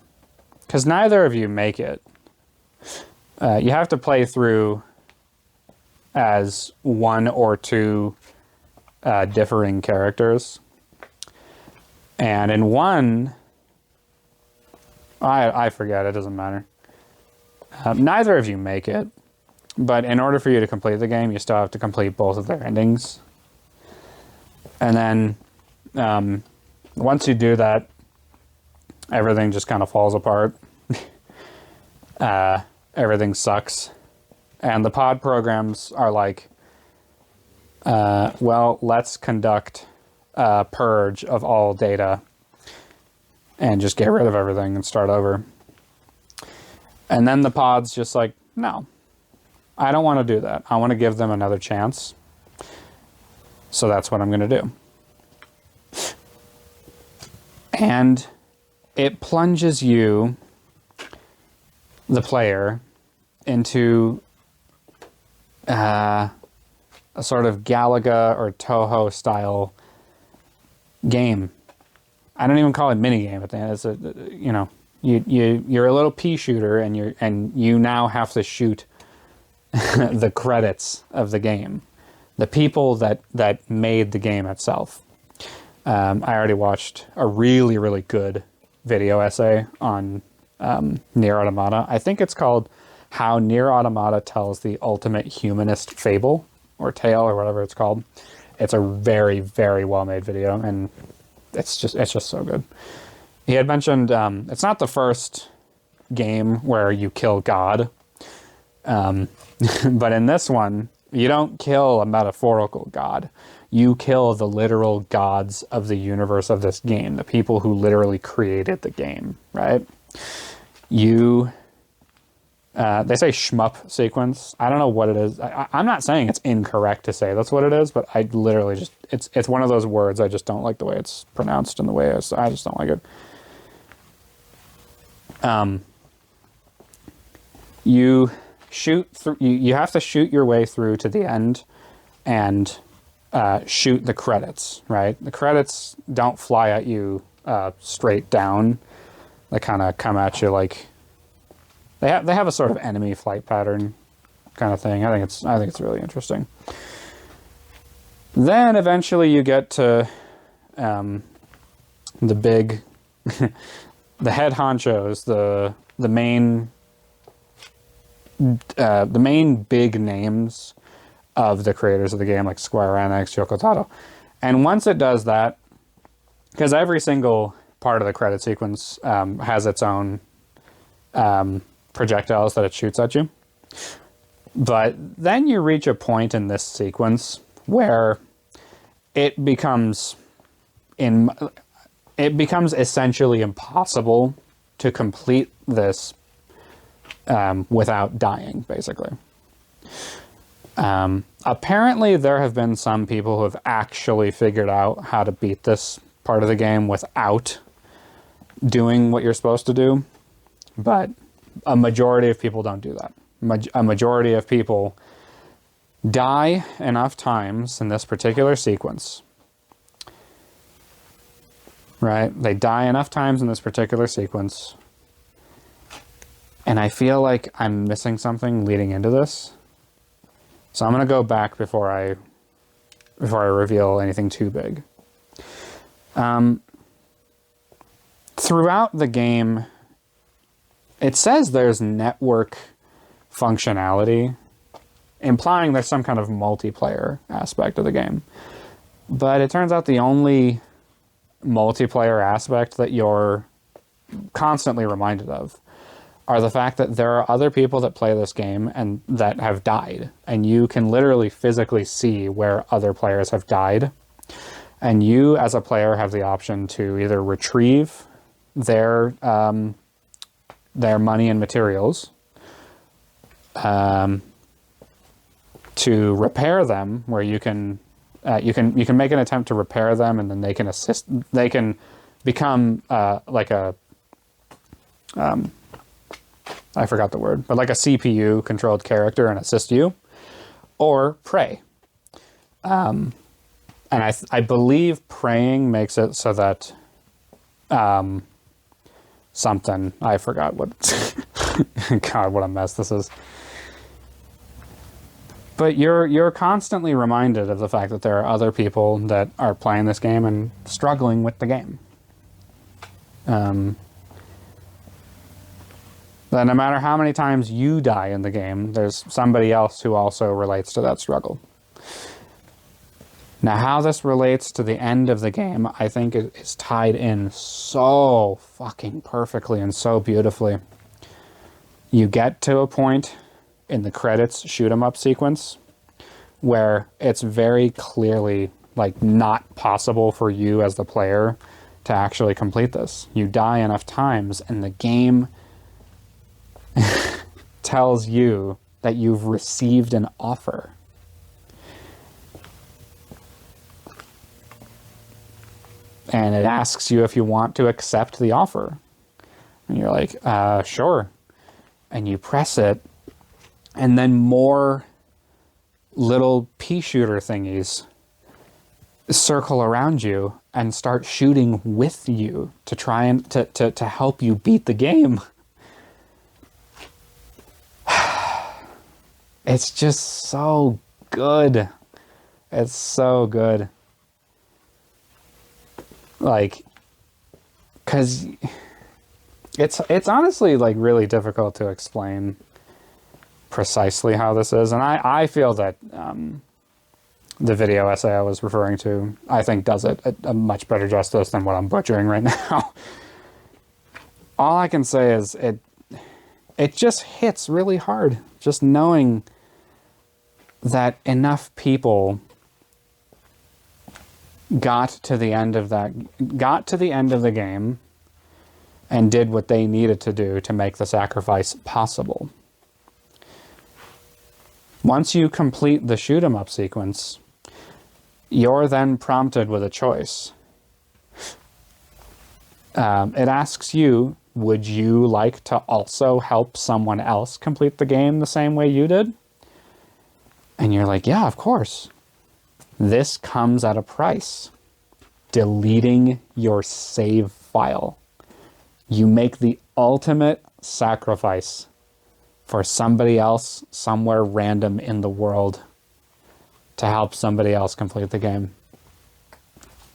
neither of you make it, you have to play through as one or two differing characters, and in one, I forget, it doesn't matter. Neither of you make it, but in order for you to complete the game, you still have to complete both of their endings. And then, once you do that, everything just kind of falls apart. Everything sucks. And the pod programs are like, well, let's conduct a purge of all data and just get rid of everything and start over. And then the pod's just like, no, I don't want to do that. I want to give them another chance. So that's what I'm going to do. And it plunges you, the player, into a sort of Galaga or Toho style game. I don't even call it mini game at the end. It's you're a little pea shooter, and you now have to shoot the credits of the game, the people that made the game itself. I already watched a really, really good video essay on Nier Automata. I think it's called How Nier Automata Tells the Ultimate Humanist Fable, or Tale, or whatever it's called. It's a very, very well-made video, and it's just so good. He had mentioned it's not the first game where you kill God. But in this one, you don't kill a metaphorical god. You kill the literal gods of the universe of this game, the people who literally created the game, right? They say shmup sequence. I don't know what it is. I'm not saying it's incorrect to say that's what it is, but I literally just, it's one of those words I just don't like the way it's pronounced and the way I just don't like it. You shoot through, you have to shoot your way through to the end and shoot the credits, right? The credits don't fly at you straight down. They kind of come at you like, they have a sort of enemy flight pattern kind of thing. I think it's really interesting. Then eventually you get to the big, the head honchos, the main big names of the creators of the game, like Square Enix, Yoko Taro. And once it does that, because every single part of the credit sequence has its own projectiles that it shoots at you. But then you reach a point in this sequence where it becomes essentially impossible to complete this without dying, basically. Apparently there have been some people who have actually figured out how to beat this part of the game without doing what you're supposed to do, but a majority of people don't do that. A majority of people die enough times in this particular sequence, right? They die enough times in this particular sequence, and I feel like I'm missing something leading into this. So I'm going to go back before I reveal anything too big. Throughout the game, it says there's network functionality, implying there's some kind of multiplayer aspect of the game. But it turns out the only multiplayer aspect that you're constantly reminded of are the fact that there are other people that play this game and that have died. And you can literally physically see where other players have died. And you, as a player, have the option to either retrieve their money and materials, to repair them, where you can make an attempt to repair them, and then they can assist. They can become like a I forgot the word, but like a CPU controlled character and assist you, or pray. And I believe praying makes it so that something, I forgot what, God, what a mess this is. But you're constantly reminded of the fact that there are other people that are playing this game and struggling with the game. That no matter how many times you die in the game, there's somebody else who also relates to that struggle. Now, how this relates to the end of the game, I think is tied in so fucking perfectly and so beautifully. You get to a point in the credits shoot 'em up sequence where it's very clearly like not possible for you as the player to actually complete this. You die enough times and the game tells you that you've received an offer. And it asks you if you want to accept the offer. And you're like, sure. And you press it, and then more little pea shooter thingies circle around you and start shooting with you to try and to help you beat the game. It's just so good. It's so good. Like, because it's honestly like really difficult to explain precisely how this is, and I feel that the video essay I was referring to, I think, does it a much better justice than what I'm butchering right now. All I can say is it just hits really hard. Just knowing that enough people got to the end of the game and did what they needed to do to make the sacrifice possible. Once you complete the shoot 'em up sequence, you're then prompted with a choice. It asks you, would you like to also help someone else complete the game the same way you did? And you're like, yeah, of course. This comes at a price. Deleting your save file. You make the ultimate sacrifice for somebody else somewhere random in the world to help somebody else complete the game.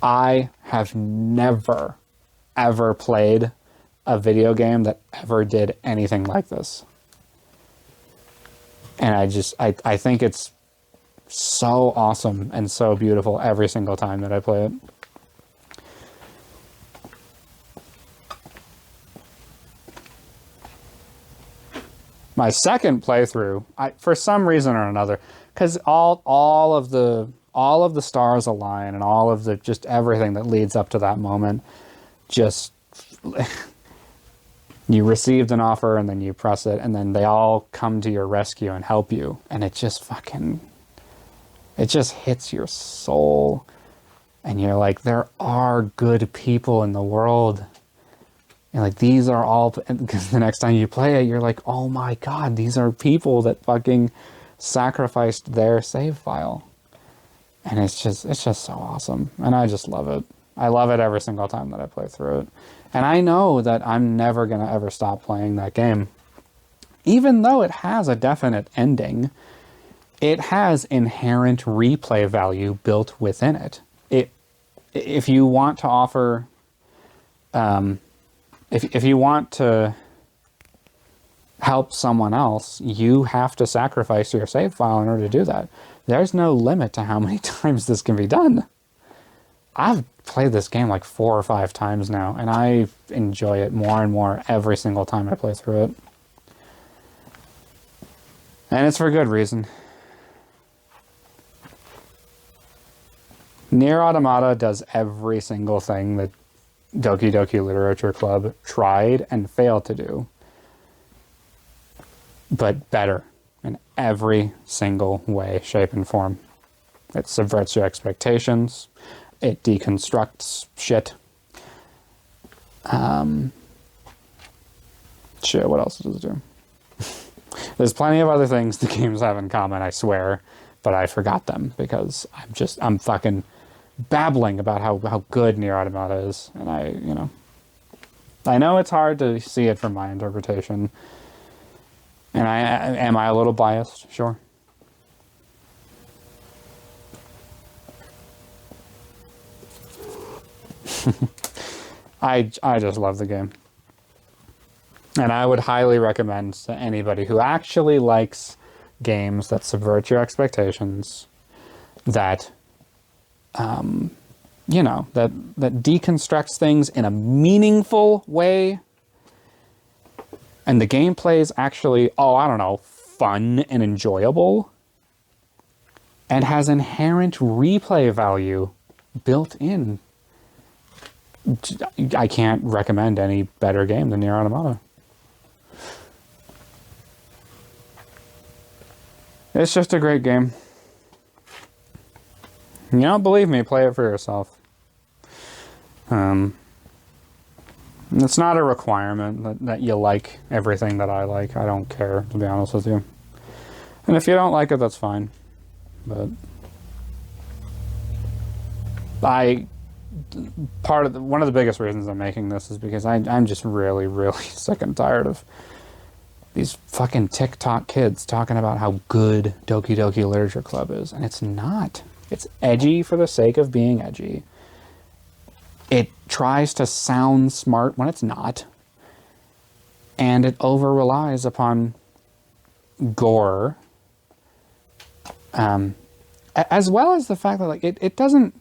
I have never, ever played a video game that ever did anything like this. And I think it's so awesome and so beautiful every single time that I play it. My second playthrough, for some reason or another, because all of the stars align and all of the just everything that leads up to that moment, just you received an offer and then you press it and then they all come to your rescue and help you, and it just hits your soul, and you're like, there are good people in the world. And like, these are all, because the next time you play it, you're like, oh my God, these are people that fucking sacrificed their save file. And it's just so awesome. And I just love it. I love it every single time that I play through it. And I know that I'm never going to ever stop playing that game. Even though it has a definite ending, it has inherent replay value built within it. If you want to offer, if you want to help someone else, you have to sacrifice your save file in order to do that. There's no limit to how many times this can be done. I've played this game like 4 or 5 times now, and I enjoy it more and more every single time I play through it. And it's for good reason. Nier Automata does every single thing that Doki Doki Literature Club tried and failed to do, but better in every single way, shape, and form. It subverts your expectations. It deconstructs shit. Shit, what else does it do? There's plenty of other things the games have in common, I swear, but I forgot them because I'm fucking babbling about how good Nier Automata is, and I know it's hard to see it from my interpretation, and am I a little biased? Sure. I just love the game, and I would highly recommend to anybody who actually likes games that subvert your expectations, that that deconstructs things in a meaningful way, and the gameplay is actually, fun and enjoyable, and has inherent replay value built in. I can't recommend any better game than Nier Automata. It's just a great game. You don't believe me, play it for yourself. It's not a requirement that you like everything that I like. I don't care, to be honest with you. And if you don't like it, that's fine. But one of the biggest reasons I'm making this is because I'm just really, really sick and tired of these fucking TikTok kids talking about how good Doki Doki Literature Club is. And it's not. It's edgy for the sake of being edgy. It tries to sound smart when it's not. And it over-relies upon gore. As well as the fact that it doesn't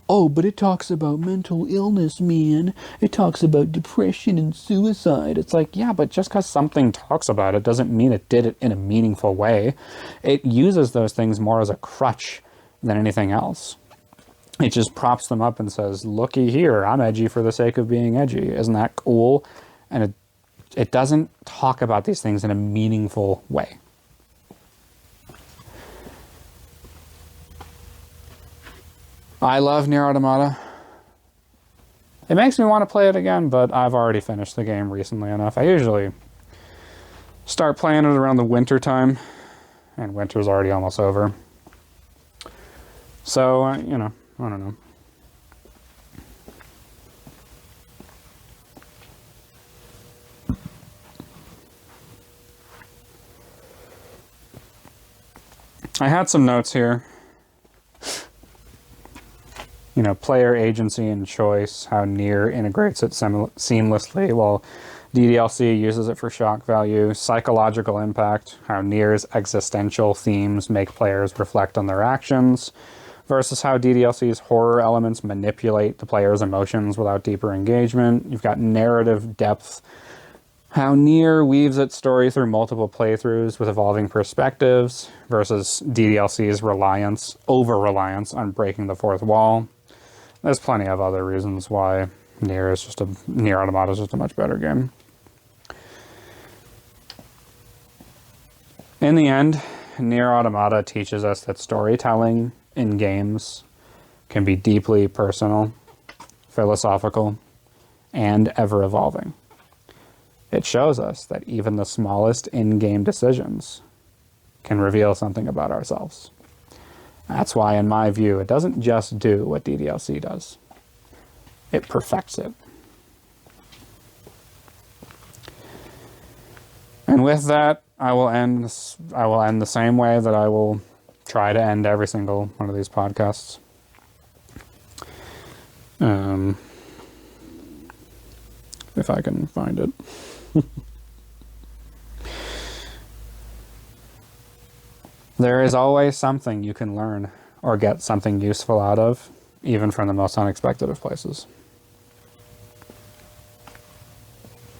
Oh, but it talks about mental illness, man. It talks about depression and suicide. It's like, yeah, but just because something talks about it doesn't mean it did it in a meaningful way. It uses those things more as a crutch than anything else. It just props them up and says, looky here, I'm edgy for the sake of being edgy. Isn't that cool? And it doesn't talk about these things in a meaningful way. I love Nier Automata. It makes me want to play it again, but I've already finished the game recently enough. I usually start playing it around the winter time, and winter's already almost over. So, you know, I don't know. I had some notes here. You know, player agency and choice, how Nier integrates it seamlessly, while DDLC uses it for shock value. Psychological impact, how Nier's existential themes make players reflect on their actions, versus how DDLC's horror elements manipulate the player's emotions without deeper engagement. You've got narrative depth, how Nier weaves its story through multiple playthroughs with evolving perspectives, versus DDLC's over-reliance on breaking the fourth wall. There's plenty of other reasons why Nier Automata is just a much better game. In the end, Nier Automata teaches us that storytelling in games can be deeply personal, philosophical, and ever-evolving. It shows us that even the smallest in-game decisions can reveal something about ourselves. That's why, in my view, it doesn't just do what DDLC does. It perfects it. And with that, I will end the same way that I will try to end every single one of these podcasts. If I can find it. There is always something you can learn or get something useful out of, even from the most unexpected of places.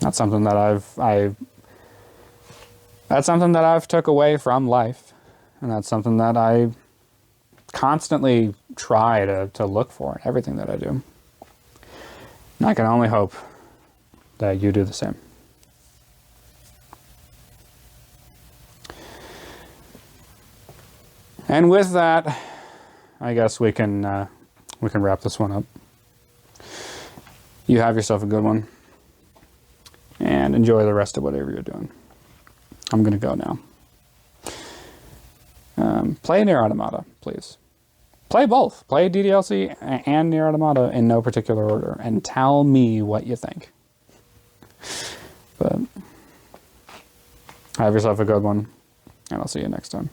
That's something that I've took away from life, and that's something that I constantly try to look for in everything that I do. And I can only hope that you do the same. And with that, I guess we can wrap this one up. You have yourself a good one, and enjoy the rest of whatever you're doing. I'm gonna go now. Play Nier Automata, please. Play both. Play DDLC and Nier Automata in no particular order, and tell me what you think. But have yourself a good one, and I'll see you next time.